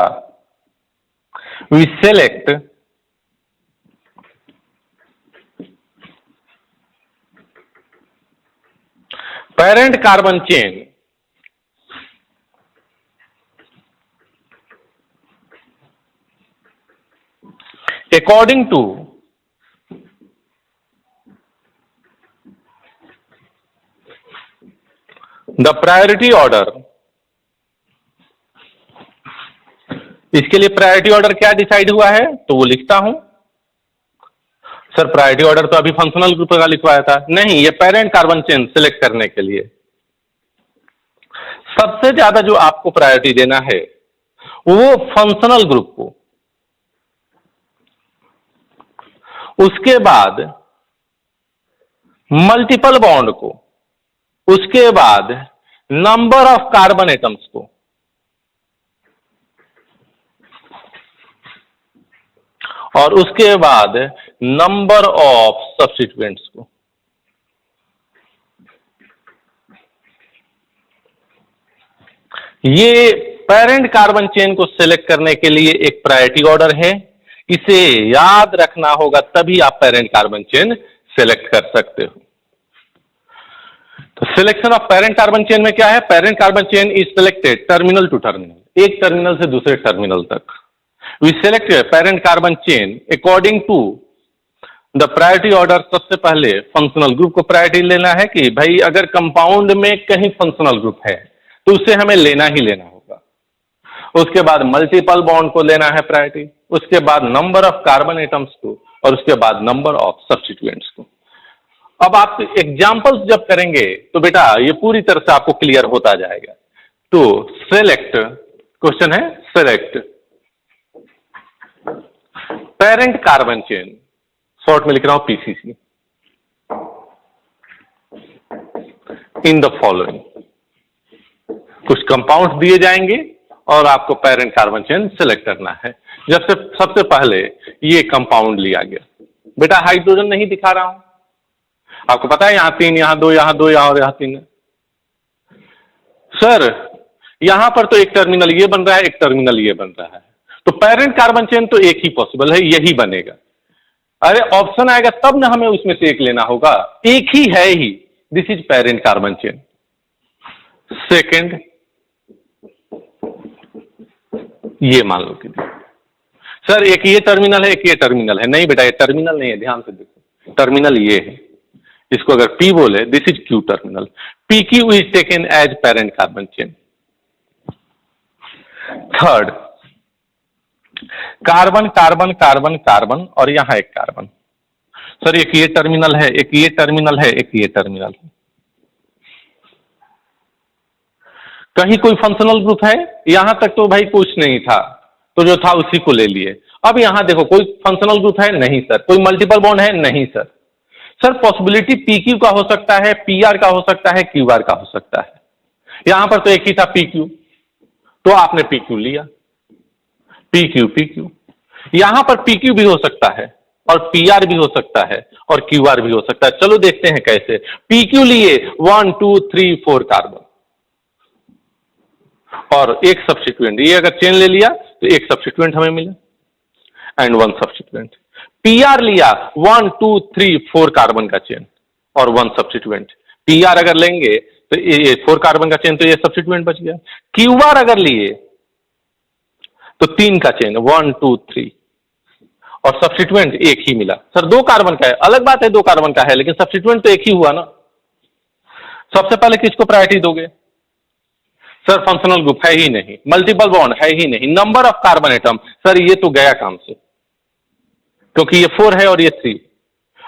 Speaker 1: we select parent carbon chain according to the priority order। इसके लिए प्रायोरिटी ऑर्डर क्या डिसाइड हुआ है तो वो लिखता हूं। सर प्रायोरिटी ऑर्डर तो अभी फंक्शनल ग्रुप का लिखवाया था, नहीं, ये पेरेंट कार्बन चेन सिलेक्ट करने के लिए सबसे ज्यादा जो आपको प्रायोरिटी देना है वो फंक्शनल ग्रुप को, उसके बाद मल्टीपल बॉन्ड को, उसके बाद नंबर ऑफ कार्बन एटम्स को, और उसके बाद नंबर ऑफ सब्स्टिट्यूएंट्स को। ये पेरेंट कार्बन चेन को सिलेक्ट करने के लिए एक प्रायोरिटी ऑर्डर है, इसे याद रखना होगा, तभी आप पेरेंट कार्बन चेन सिलेक्ट कर सकते हो। तो selection of parent carbon chain में क्या है, parent carbon chain is selected terminal to terminal, एक टर्मिनल से दूसरे टर्मिनल तक। We select parent carbon chain according to the priority order. सबसे पहले फंक्शनल ग्रुप को प्रायोरिटी लेना है कि भाई अगर कंपाउंड में कहीं फंक्शनल ग्रुप है तो उसे हमें लेना ही लेना होगा। उसके बाद मल्टीपल बॉन्ड को लेना है प्रायोरिटी, उसके बाद नंबर ऑफ कार्बन एटम्स को, और उसके बाद नंबर ऑफ सब्स्टिट्यूएंट्स को। अब आप एग्जांपल्स जब करेंगे तो बेटा ये पूरी तरह से आपको क्लियर होता जाएगा। तो सेलेक्ट, क्वेश्चन है select parent carbon chain, short में लिख रहा हूं पीसीसी, इन द फॉलोइंग। कुछ कंपाउंड दिए जाएंगे और आपको पेरेंट कार्बन चेन सिलेक्ट करना है। जब से सबसे पहले ये कंपाउंड लिया गया, बेटा हाइड्रोजन नहीं दिखा रहा हूं, आपको पता है यहां 3, यहां 2, यहां 2, यहां और यहां 3 है। सर यहां पर तो एक टर्मिनल ये बन रहा है, एक टर्मिनल ये बन रहा है, तो पेरेंट कार्बन चेन तो एक ही पॉसिबल है, यही बनेगा। अरे ऑप्शन आएगा तब ना हमें उसमें से एक लेना होगा, एक ही है ही, this is parent carbon chain. Second, ये मान लो कि सर एक ये टर्मिनल है, एक ये टर्मिनल है, नहीं बेटा ये टर्मिनल नहीं है, ध्यान से देखो, टर्मिनल ये है, इसको अगर P बोले this is Q terminal, PQ is taken as parent carbon chain. Third, carbon carbon carbon carbon और यहां एक कार्बन। सर एक ये टर्मिनल है, एक ये टर्मिनल है, एक ये टर्मिनल है, कहीं कोई फंक्शनल ग्रुप है? यहां तक तो भाई कुछ नहीं था, तो जो था उसी को ले लिए। अब यहां देखो कोई फंक्शनल ग्रुप है? नहीं सर। कोई मल्टीपल बॉन्ड है? नहीं सर। सर पॉसिबिलिटी PQ का हो सकता है, PR का हो सकता है, QR का हो सकता है। यहां पर तो एक ही था PQ, तो आपने PQ लिया, PQ। यहां पर PQ भी हो सकता है और PR भी हो सकता है और QR भी हो सकता है। चलो देखते हैं कैसे। PQ लिए 1 2 3 4 कार्बन और एक सब्स्टिट्यूएंट, ये अगर चेन ले लिया तो एक सब्स्टिट्यूएंट हमें मिला एंड 1 सब्स्टिट्यूएंट। PR लिया 1 2 3 4 कार्बन का चेन और 1 सब्स्टिट्यूएंट। PR अगर लेंगे तो ये 4 कार्बन का चेन, तो ये सब्स्टिट्यूएंट बच गया। QR अगर लिए तो 3 का चेन 1 2 3 और सब्स्टिट्यूएंट एक ही मिला। सर 2 कार्बन का है, अलग बात है 2 कार्बन का है, लेकिन सब्स्टिट्यूएंट तो एक ही हुआ ना। सबसे पहले किसको प्रायोरिटी दोगे? सर फंक्शनल ग्रुप है ही नहीं, मल्टीपल बॉन्ड है ही नहीं, number of carbon atom, sir ये तो गया काम से, क्योंकि ये 4 है और ये 3।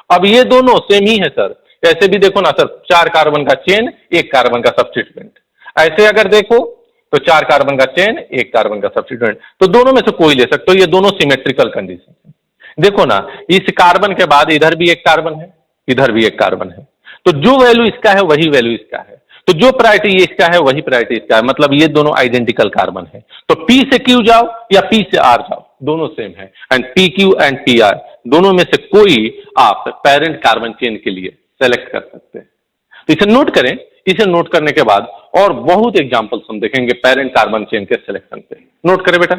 Speaker 1: अब ये दोनों सेम ही है सर। ऐसे भी देखो ना सर, 4 कार्बन का चेन, 1 कार्बन का सब्स्टिट्यूएंट। ऐसे अगर देखो तो 4 कार्बन का चेन, 1 कार्बन का सब्स्टिट्यूएंट, तो दोनों में से कोई ले सकते हो। ये दोनों सिमेट्रिकल कंडीशन है। देखो ना, इस कार्बन के बाद इधर भी एक कार्बन है, इधर भी एक कार्बन है, तो जो वैल्यू इसका है वही वैल्यू इसका है, तो जो प्रायोरिटी इसका है वही प्रायोरिटी इसका है, मतलब ये दोनों आइडेंटिकल कार्बन है। तो P से Q जाओ या P से R जाओ, दोनों सेम है, and P Q and P R दोनों में से कोई आप पेरेंट कार्बन चेन के लिए सेलेक्ट कर सकते हैं। तो इसे नोट करें। इसे नोट करने के बाद और बहुत एग्जांपल्स हम देखेंगे पेरेंट कार्बन चेन के सिलेक्शन पे। नोट करें बेटा।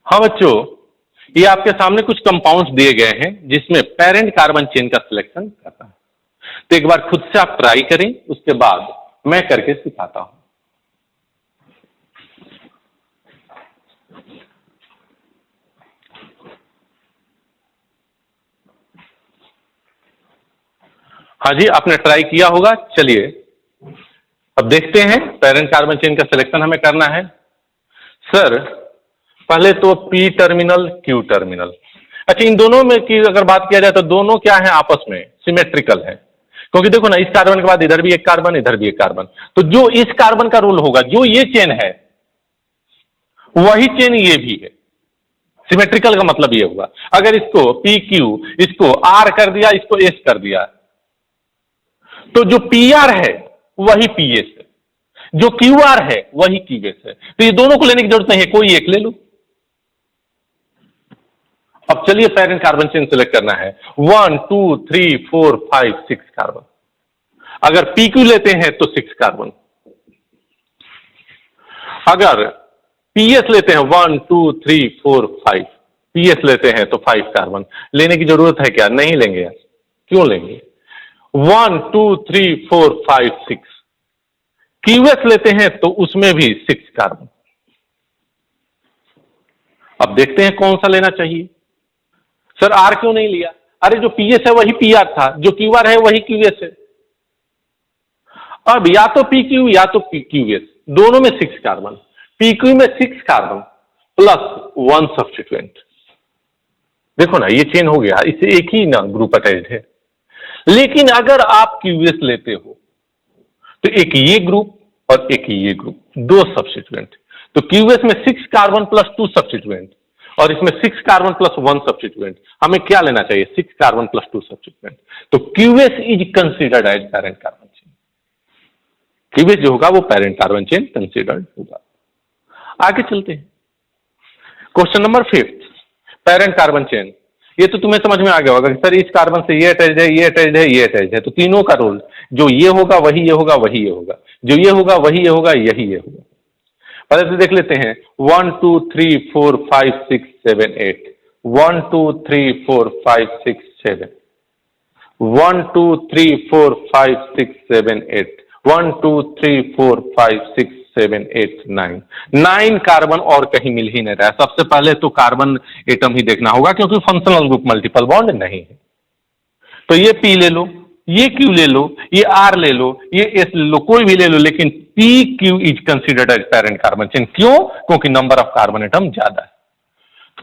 Speaker 1: हाँ बच्चों, ये आपके सामने कुछ कंपाउंड्स दिए गए हैं जिसमें पेरेंट कार्बन चेन का सिलेक्शन करना है। तो एक बार खुद से आप ट्राई करें, उसके बाद मैं करके सिखाता हूं। हाँ जी, आपने ट्राई किया होगा। चलिए अब देखते हैं पेरेंट कार्बन चेन का सिलेक्शन हमें करना है। सर पहले तो पी टर्मिनल क्यू टर्मिनल। अच्छा, इन दोनों में की अगर बात किया जाए तो दोनों क्या है, आपस में सिमेट्रिकल है। क्योंकि देखो ना, इस कार्बन के बाद इधर भी एक कार्बन, इधर भी एक कार्बन, तो जो इस कार्बन का रोल होगा, जो ये चेन है वही चेन ये भी है। सिमेट्रिकल का मतलब ये हुआ, अगर इसको पी क्यू, इसको आर कर दिया, इसको एस कर दिया, तो जो पी आर है वही पी एस है, जो क्यू आर है वही क्यू एस है। तो ये दोनों को लेने की जरूरत नहीं है, कोई एक ले लो। अब चलिए पेरेंट कार्बन चेन सेलेक्ट करना है। 1 2 3 4 5 6 कार्बन। अगर पी क्यू लेते हैं तो 6 कार्बन, अगर पीएस लेते हैं 1 2 3 4 5, पीएस लेते हैं तो 5 कार्बन। लेने की जरूरत है क्या? नहीं लेंगे यार। क्यों लेंगे? 1 2 3 4 5 6। क्यूएस लेते हैं तो उसमें भी 6 कार्बन। अब देखते हैं कौन सा लेना चाहिए। सर आर क्यों नहीं लिया? अरे जो पीएस है वही पीआर था, जो क्यूआर है वही क्यूएस है। अब या तो पी क्यू या तो पी क्यूएस, दोनों में 6 कार्बन। पी क्यू में 6 कार्बन प्लस 1 सब्स्टिट्यूएंट। देखो ना, ये चेन हो गया, इससे एक ही ना ग्रुप अटैच्ड है। लेकिन अगर आप क्यूएस लेते हो तो एक ये ग्रुप और एक ये ग्रुप, 2 सब्स्टिट्यूएंट। तो क्यूएस में 6 कार्बन प्लस 2 सब्स्टिट्यूएंट, और इसमें 6 कार्बन प्लस 1 सब्स्टिट्यूएंट। हमें क्या लेना चाहिए? 6 कार्बन प्लस 2 सब्स्टिट्यूएंट। तो QS is considered as parent carbon chain. QS जो होगा वो पेरेंट कार्बन चेन कंसिडर्ड होगा। आगे चलते हैं। Question number 5, parent carbon chain. ये तो तुम्हें समझ में आ गया होगा कि सर इस कार्बन से ये अटैच है, ये अटैच है, ये अटैच है, तो तीनों का रोल, जो ये होगा वही ये होगा, वही ये होगा, जो ये होगा वही ये होगा, यही ये होगा। पहले तो देख लेते हैं 1 2 3 4 5 6 7 8। 1 2 3 4 5 6 7। 1 2 3 4 5 6 7 8। 1 2 3 4 5 6 7 8 9। 9 कार्बन और कहीं मिल ही नहीं रहा है। सबसे पहले तो कार्बन एटम ही देखना होगा, क्योंकि फंक्शनल ग्रुप मल्टीपल बॉन्ड नहीं है। तो ये पी ले लो, ये क्यू ले लो, ये आर ले लो, ये एस ले लो, कोई भी ले लो, लेकिन P Q is considered as parent carbon chain. क्यों? क्योंकि नंबर ऑफ कार्बन एटम ज्यादा है।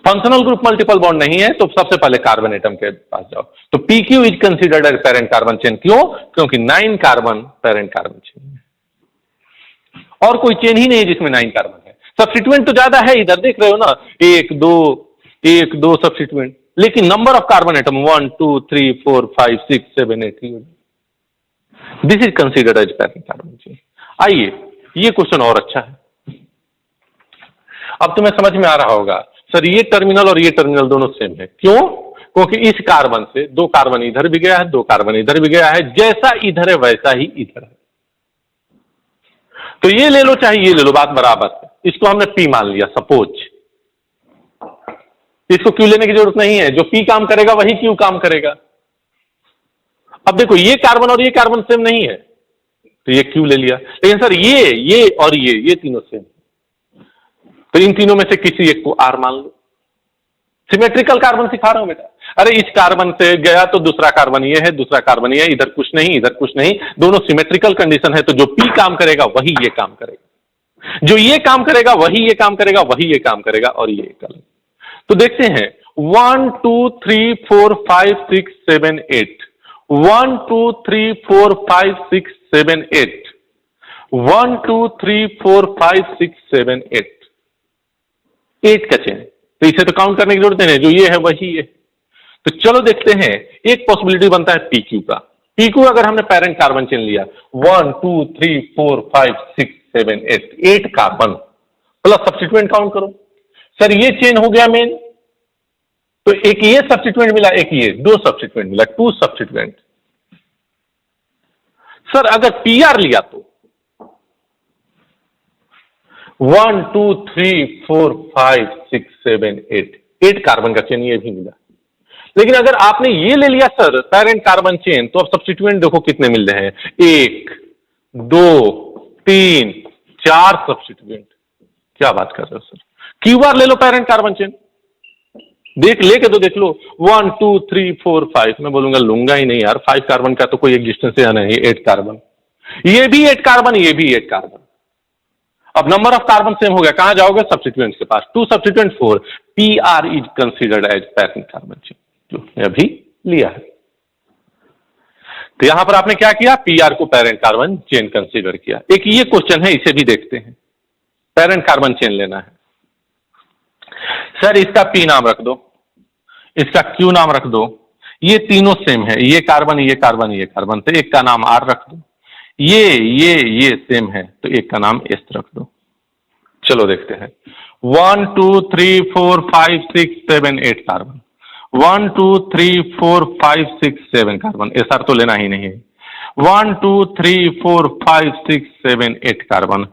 Speaker 1: फंक्शनल ग्रुप मल्टीपल बॉन्ड नहीं है, तो सबसे पहले कार्बन एटम के पास जाओ। तो P Q is considered as parent carbon chain. क्यों? क्योंकि 9 कार्बन पेरेंट कार्बन चेन है, और कोई चेन ही नहीं है जिसमें 9 कार्बन है। सब्स्टिट्यूएंट तो ज्यादा है, इधर देख रहे हो ना, 1 2 सब्स्टिट्यूएंट, लेकिन number of carbon atom 1 2 3 4 5 6 7 8। This is considered as parent carbon chain. आइए, ये क्वेश्चन और अच्छा है। अब तुम्हें समझ में आ रहा होगा, सर ये टर्मिनल और ये टर्मिनल दोनों सेम है। क्यों? क्योंकि इस कार्बन से 2 कार्बन इधर भी गया है, 2 कार्बन इधर भी गया है, जैसा इधर है वैसा ही इधर है। तो ये ले लो चाहे ये ले लो, बात बराबर है। इसको हमने पी मान लिया सपोज। इसको क्यू लेने की जरूरत नहीं है, जो पी काम करेगा वही क्यू काम करेगा। अब देखो, ये कार्बन और ये कार्बन सेम नहीं है, तो ये क्यू ले लिया। लेकिन सर ये और ये तीनों सेम, तो इन तीनों में से किसी एक को आर मान लो। सिमेट्रिकल कार्बन सिखा रहा हूं बेटा। अरे इस कार्बन से गया तो दूसरा कार्बन ये है, दूसरा कार्बन ये है, इधर कुछ नहीं, इधर कुछ नहीं, दोनों सिमेट्रिकल कंडीशन है। तो जो पी काम करेगा वही ये काम करेगा, जो ये काम करेगा वही ये काम करेगा, वही ये काम करेगा, और ये करेगा। तो देखते हैं 1 2 3 4 5 6 7 8। 1 2 3 4 5 6 7 8। 1 2 3 4 5 6 7 8 का चेन। तो इसे तो काउंट करने की जरूरत नहीं है, जो ये है वही है। तो चलो देखते हैं, एक पॉसिबिलिटी बनता है पीक्यू का। पीक्यू अगर हमने पेरेंट कार्बन चेन लिया 1 2 3 4 5 6 7 8 कार्बन प्लस सब्स्टिट्यूएंट काउंट करो। सर ये चेन हो गया मेन, तो एक ये सब्स्टिट्यूएंट मिला, एक ये, दो सब्स्टिट्यूएंट मिला, 2 सब्स्टिट्यूएंट। सर अगर पीआर लिया तो 1 2 3 4 5 6 7 8 कार्बन का चेन ये भी मिला। लेकिन अगर आपने ये ले लिया सर पेरेंट कार्बन चेन, तो अब सब्स्टिट्यूएंट देखो कितने मिल रहे हैं, 1 2 3 4 सब्स्टिट्यूएंट। क्या बात कर रहे हो सर, क्यूआर ले लो पेरेंट कार्बन चेन, लेके तो देख लो 1 2 3 4 5। मैं बोलूंगा लूंगा ही नहीं यार, 5 कार्बन का तो कोई एग्जिस्टेंस है नहीं, 8 कार्बन, ये भी 8 कार्बन, ये भी 8 कार्बन। अब नंबर ऑफ कार्बन सेम हो गया, कहां जाओगे सब्स्टिट्यूएंट के पास, 2 substituent 4, P R is considered as parent carbon chain, जो अभी लिया है। तो यहां पर आपने क्या किया, पीआर को पेरेंट कार्बन चेन कंसीडर किया। एक ये क्वेश्चन है, इसे भी देखते हैं। पेरेंट कार्बन चेन लेना है सर, इसका पी नाम रख दो, इसका क्यू नाम रख दो, ये तीनों सेम है, ये कार्बन ये कार्बन ये कार्बन, तो एक का नाम आर रख दो। ये सेम है, तो एक का नाम एस रख दो। चलो देखते हैं, 1 2 3 4 5 6 7 8 कार्बन, 1 2 3 4 5 6 7 कार्बन, एसआर तो लेना ही नहीं है। 1 2 3 4 5 6 7 8 कार्बन,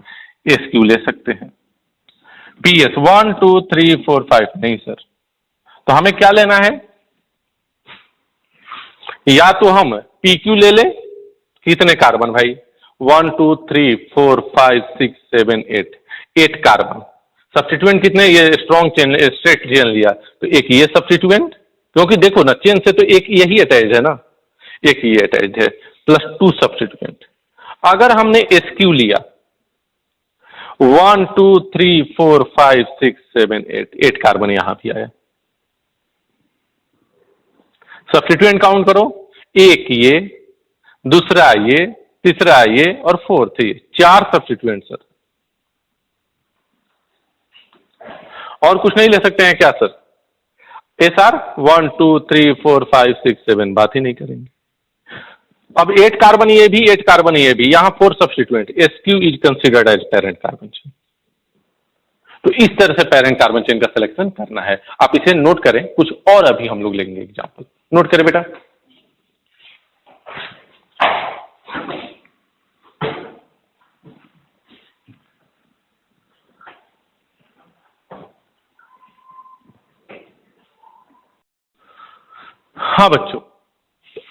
Speaker 1: एस क्यू ले सकते हैं। पीएस 1 2 3 4 5 नहीं सर, तो हमें क्या लेना है, या तो हम पी क्यू ले ले, कितने कार्बन भाई, 1 2 3 4 5 6 7 8 कार्बन। सब्स्टिट्यूएंट कितने, ये स्ट्रॉन्ग चेन स्ट्रेट चेन लिया, तो एक ये सब्स्टिट्यूएंट, क्योंकि देखो ना चेन से तो एक यही अटैच है ना, एक ये अटैच है, प्लस 2 सब्स्टिट्यूएंट। अगर हमने एस क्यू लिया 1 2 3 4 5 6 7 8 कार्बन यहां भी आया। सब्स्टिट्यूएंट काउंट करो, एक ये, दूसरा ये, तीसरा ये और फोर्थ ये, 4 सब्स्टिट्यूएंट सर। और कुछ नहीं ले सकते हैं क्या सर, एस आर 1 2 3 4 5 6 7, बात ही नहीं करेंगे। अब 8 कार्बन ये भी, 8 कार्बन ये भी, यहां 4 substituent, S Q is considered as parent carbon chain. तो इस तरह से पेरेंट कार्बन चेन का सिलेक्शन करना है। आप इसे नोट करें, कुछ और अभी हम लोग लेंगे एग्जांपल, नोट करें बेटा। हाँ बच्चों,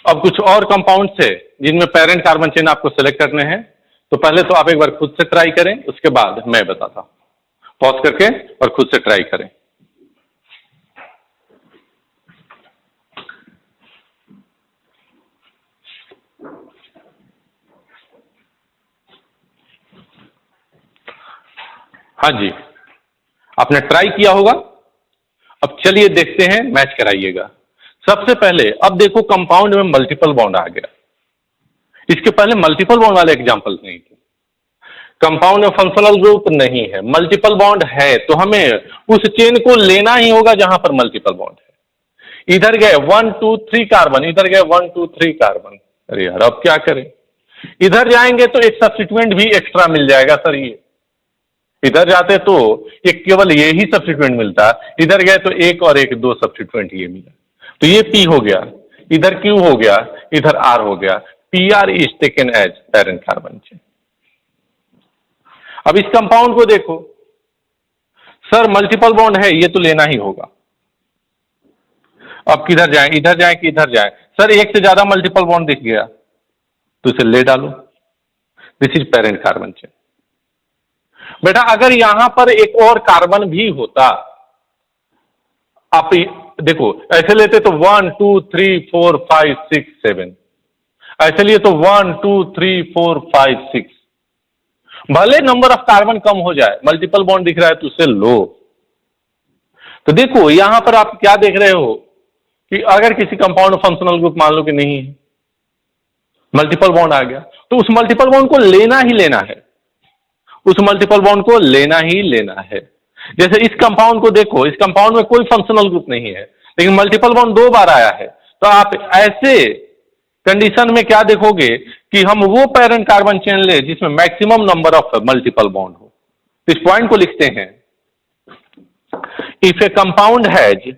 Speaker 1: अब कुछ और कंपाउंड्स है जिनमें पेरेंट कार्बन चेन आपको सेलेक्ट करने हैं। तो पहले तो आप एक बार खुद से ट्राई करें, उसके बाद मैं बताता हूं, पॉज करके और खुद से ट्राई करें। हाँ जी, आपने ट्राई किया होगा। अब चलिए देखते हैं, मैच कराइएगा। सबसे पहले अब देखो कंपाउंड में मल्टीपल बॉन्ड आ गया, इसके पहले मल्टीपल बॉन्ड वाले एग्जांपल नहीं थे। कंपाउंड में फंक्शनल ग्रुप नहीं है, मल्टीपल बॉन्ड है, तो हमें उस चेन को लेना ही होगा जहां पर मल्टीपल बॉन्ड है। इधर गए 1 2 3 कार्बन, इधर गए 1 2 3 कार्बन, अरे यार अब क्या करें, इधर जाएंगे तो एक सब्स्टिट्यूएंट भी एक्स्ट्रा मिल जाएगा सर। ये इधर जाते तो एक केवल ये ही सब्स्टिट्यूएंट मिलता, इधर गए तो एक और एक 2 सब्स्टिट्यूएंट ये मिला, तो ये पी हो गया, इधर क्यू हो गया, इधर आर हो गया। P R is taken as parent carbon chain. अब इस कंपाउंड को देखो सर, मल्टीपल बॉन्ड है, ये तो लेना ही होगा। अब किधर जाएं, इधर जाएं कि इधर जाएं, सर एक से ज्यादा मल्टीपल बॉन्ड दिख गया तो इसे ले डालो, this is parent carbon chain. बेटा अगर यहां पर एक और कार्बन भी होता, आप देखो ऐसे लेते तो 1 2 3 4 5 6 7, ऐसे लिए तो 1 2 3 4 5 6। भले नंबर ऑफ कार्बन कम हो जाए, मल्टीपल बॉन्ड दिख रहा है तो उसे लो। तो देखो यहां पर आप क्या देख रहे हो कि अगर किसी कंपाउंड में फंक्शनल ग्रुप मान लो कि नहीं है, मल्टीपल बॉन्ड आ गया, तो उस मल्टीपल बॉन्ड को लेना ही लेना है, उस मल्टीपल बॉन्ड को लेना ही लेना है। जैसे इस कंपाउंड को देखो, इस कंपाउंड में कोई फंक्शनल ग्रुप नहीं है, लेकिन मल्टीपल बॉन्ड 2 बार आया है, तो आप ऐसे कंडीशन में क्या देखोगे कि हम वो पैरेंट कार्बन चेन ले जिसमें maximum number of multiple bond हो। इस पॉइंट को लिखते हैं, if A compound has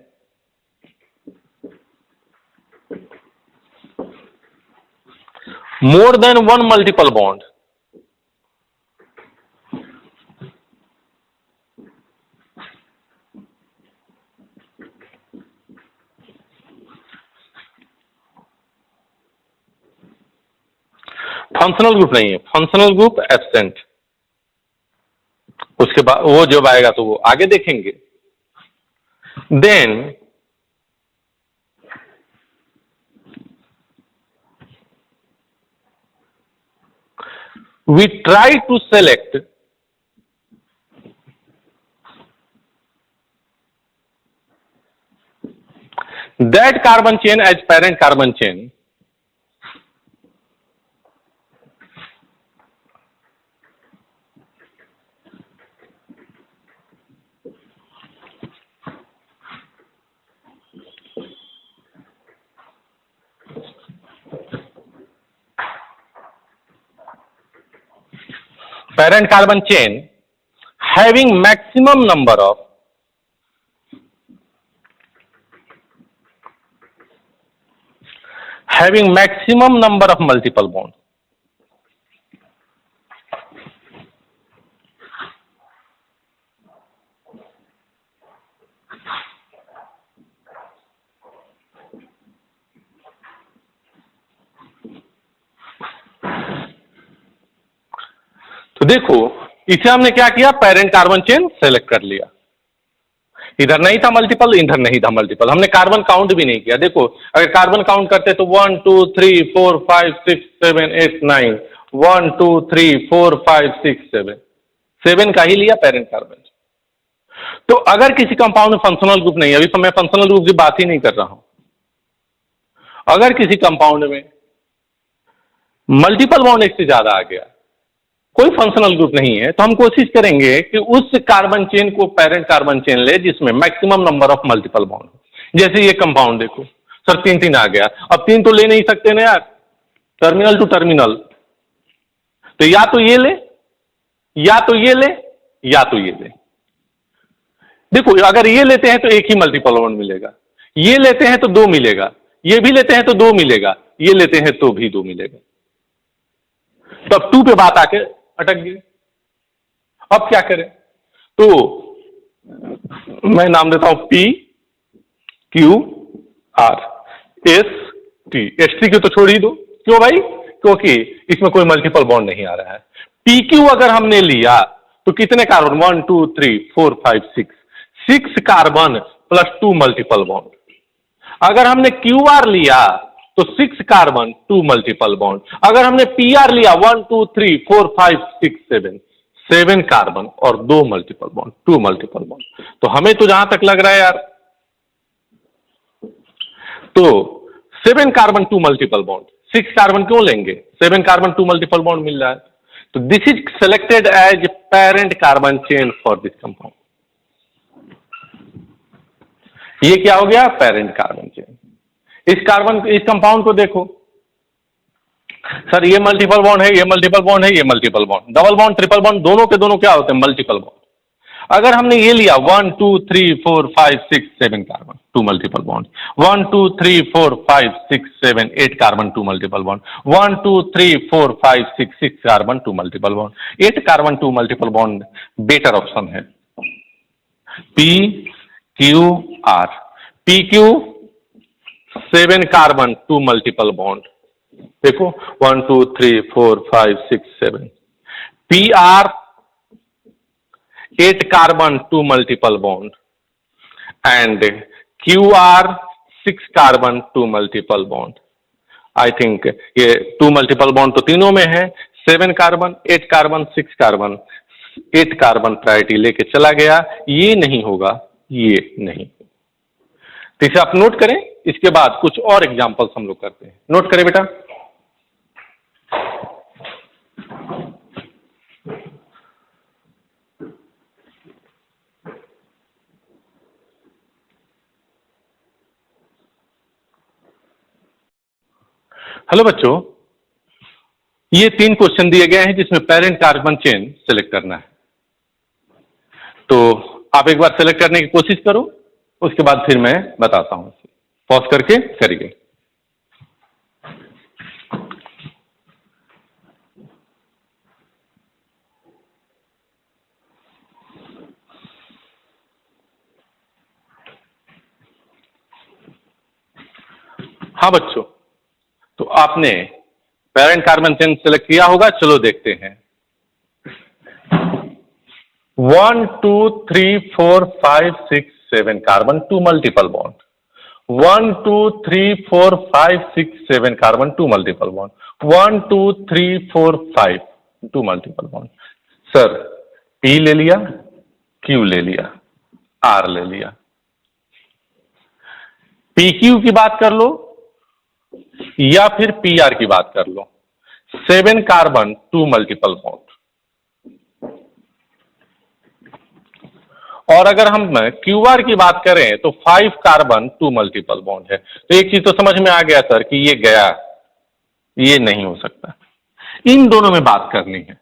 Speaker 1: more than one multiple bond, functional group नहीं है, फंक्शनल ग्रुप एब्सेंट। उसके बाद वो जब आएगा तो वो आगे देखेंगे। Then we try to select that carbon chain as parent carbon chain parent carbon chain having maximum number of multiple bonds। तो देखो इसे हमने क्या किया, पेरेंट कार्बन चेन सेलेक्ट कर लिया। इधर नहीं था मल्टीपल, इधर नहीं था मल्टीपल, हमने कार्बन काउंट भी नहीं किया। देखो अगर कार्बन काउंट करते तो 1 2 3 4 5 6 7 8 9, 1 2 3 4 5 6 7, 7 का ही लिया पेरेंट कार्बन। तो अगर किसी कंपाउंड में फंक्शनल ग्रुप नहीं है, अभी तो मैं फंक्शनल ग्रुप की बात ही नहीं कर रहा हूं, अगर किसी कंपाउंड में मल्टीपल बॉन्ड एक से ज्यादा आ गया, कोई फंक्शनल ग्रुप नहीं है, तो हम कोशिश करेंगे कि उस कार्बन चेन को पेरेंट कार्बन चेन ले जिसमें maximum number of multiple bond हो। जैसे ये कंपाउंड देखो सर 3 3 आ गया, अब 3 तो ले नहीं सकते ना यार, टर्मिनल टू टर्मिनल, तो या तो ये ले या तो ये ले या तो ये ले। देखो अगर ये लेते हैं तो एक ही मल्टीपल बॉन्ड मिलेगा, ये लेते हैं तो 2 मिलेगा, ये भी लेते हैं तो 2 मिलेगा, ये लेते हैं तो भी 2 मिलेगा। तो अब 2 पे बात आके अटक गई। अब क्या करें, तो मैं नाम देता हूं P Q R S T। S T को तो छोड़ ही दो, क्यों भाई, क्योंकि इसमें कोई मल्टीपल बॉन्ड नहीं आ रहा है। PQ अगर हमने लिया तो कितने carbon, 1 2 3 4 5 6 carbon plus 2 multiple bond. अगर हमने QR लिया तो 6 कार्बन 2 मल्टीपल बॉन्ड। अगर हमने PR लिया 1 2 3 4 5 6 7 कार्बन और 2 मल्टीपल बॉन्ड, 2 मल्टीपल बॉन्ड। तो हमें तो जहां तक लग रहा है यार, तो 7 कार्बन 2 मल्टीपल बॉन्ड, 6 कार्बन क्यों लेंगे, 7 कार्बन 2 मल्टीपल बॉन्ड मिल रहा है। तो this is selected as parent carbon chain for this compound. ये क्या हो गया, पेरेंट कार्बन चेन। इस कंपाउंड को देखो सर, ये मल्टीपल बॉन्ड है, ये मल्टीपल बॉन्ड है, ये multiple bond, double bond triple bond, दोनों के दोनों क्या होते हैं, मल्टीपल बॉन्ड। अगर हमने ये लिया 1 2 3 4 5 6 7 carbon 2 multiple bond, 1 2 3 4 5 6 7 8 carbon 2 multiple bond, 1 2 3 4 5 6 carbon 2 multiple bond, 8 carbon 2 multiple bond better option है। P Q R, PQ 7 carbon 2 multiple bond, देखो 1 2 3 4 5 6 7। PR 8 carbon 2 multiple bond and QR 6 carbon 2 multiple bond. I think ये 2 multiple bond तो तीनों में है, 7 carbon 8 carbon 6 carbon, 8 carbon priority लेके चला गया, ये नहीं होगा, ये नहीं। तो इसे आप नोट करें, इसके बाद कुछ और एग्जांपल्स हम लोग करते हैं। नोट करें बेटा। हेलो बच्चों, ये 3 क्वेश्चन दिए गए हैं जिसमें पेरेंट कार्बन चेन सेलेक्ट करना है। तो आप एक बार सेलेक्ट करने की कोशिश करो, उसके बाद फिर मैं बताता हूं। पॉज करके करिए। हाँ बच्चों, तो आपने पेरेंट कार्बन चेन सेलेक्ट किया होगा। चलो देखते हैं। 1 2 3 4 5 6 7 carbon 2 multiple bond. 1 2 3 4 5 6 7 carbon 2 multiple bond. 1 2 3 4 5 2 multiple bond. Sir, P ले लिया, Q ले लिया, R ले लिया। PQ की बात कर लो या फिर PR की बात कर लो। 7 कार्बन 2 मल्टीपल बॉन्ड। और अगर हम QR की बात करें तो 5 कार्बन 2 मल्टीपल बॉन्ड है। तो एक चीज तो समझ में आ गया सर कि ये गया, ये नहीं हो सकता। इन दोनों में बात करनी है।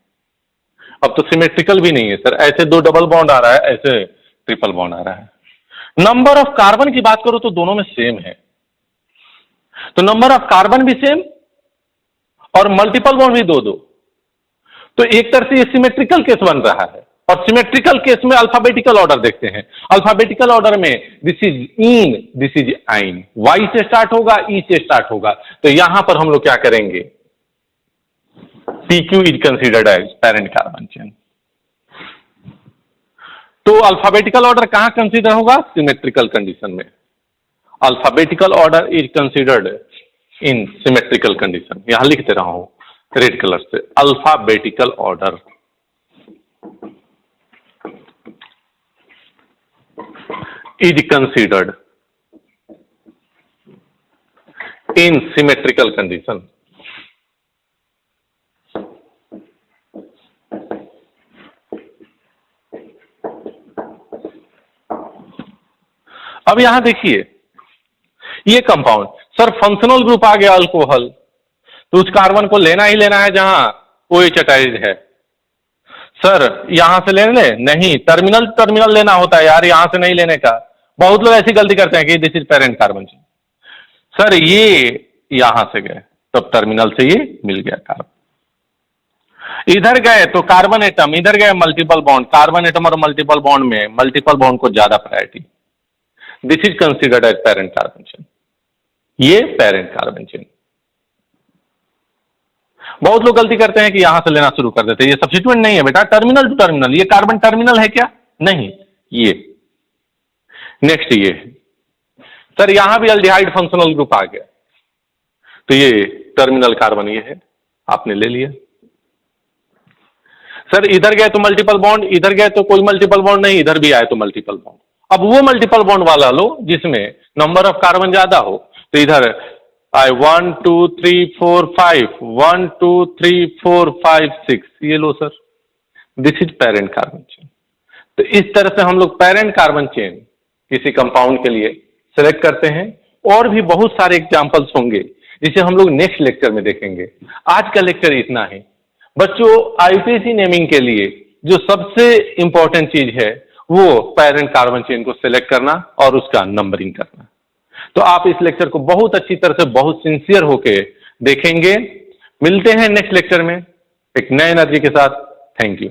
Speaker 1: अब तो सिमेट्रिकल भी नहीं है सर, ऐसे 2 डबल बॉन्ड आ रहा है, ऐसे ट्रिपल बॉन्ड आ रहा है। नंबर ऑफ कार्बन की बात करो तो दोनों में सेम है। तो नंबर ऑफ कार्बन भी सेम और मल्टीपल बॉन्ड भी 2-2। तो एक तरह से ये सिमेट्रिकल केस बन रहा है। और सिमेट्रिकल केस में अल्फाबेटिकल ऑर्डर देखते हैं। अल्फाबेटिकल ऑर्डर में this is in, this is आइन, वाई से स्टार्ट होगा, ई से स्टार्ट होगा। तो यहां पर हम लोग क्या करेंगे? PQ is considered as parent carbon chain. तो अल्फाबेटिकल ऑर्डर कहां कंसिडर होगा? सिमेट्रिकल कंडीशन में। Alphabetical order is considered in symmetrical condition. यहां लिखते रहा हूं रेड कलर से, alphabetical order is considered in symmetrical condition। अब यहां देखिए ये कंपाउंड, सर फंक्शनल ग्रुप आ गया अल्कोहल, तो उस कार्बन को लेना ही लेना है जहां OH अटैच्ड है। सर यहां से ले ले? नहीं, टर्मिनल टर्मिनल लेना होता है यार, यहां से नहीं लेने का। बहुत लोग ऐसी गलती करते हैं कि this is parent carbon chain. Sir ये यहां से गए तब टर्मिनल से ये मिल गया कार्बन। इधर गए तो कार्बन एटम, इधर गए मल्टीपल बॉन्ड। कार्बन एटम और मल्टीपल बॉन्ड में मल्टीपल बॉन्ड को ज्यादा priority. This is considered as parent carbon chain. ये पेरेंट कार्बन चेन। बहुत लोग गलती करते हैं कि यहां से लेना शुरू कर देते हैं। ये सब्स्टिट्यूएंट नहीं है बेटा, टर्मिनल टू टर्मिनल। ये कार्बन टर्मिनल है क्या? नहीं। ये नेक्स्ट ये सर यहां भी अल्डिहाइड फंक्शनल ग्रुप आ गया, तो ये टर्मिनल कार्बन ये है, आपने ले लिया। सर इधर गए तो मल्टीपल बॉन्ड, इधर गए तो कोई मल्टीपल बॉन्ड नहीं, इधर भी आए तो मल्टीपल बॉन्ड। अब वो मल्टीपल बॉन्ड वाला लो जिसमें नंबर ऑफ कार्बन ज्यादा हो। तो इधर आए 1 2 3 4 5, 1 2 3 4 5 6, ये लो sir, this is parent carbon chain. तो इस तरह से हम लोग पेरेंट कार्बन चेन किसी कंपाउंड के लिए सेलेक्ट करते हैं। और भी बहुत सारे एग्जांपल्स होंगे जिसे हम लोग नेक्स्ट लेक्चर में देखेंगे। आज का लेक्चर इतना ही। बच्चों, IUPAC नेमिंग के लिए जो सबसे इंपॉर्टेंट चीज है वो पेरेंट कार्बन चेन को सिलेक्ट करना और उसका नंबरिंग करना। तो आप इस लेक्चर को बहुत अच्छी तरह से, बहुत सिंसियर होके देखेंगे। मिलते हैं नेक्स्ट लेक्चर में एक नए एनर्जी के साथ। Thank you.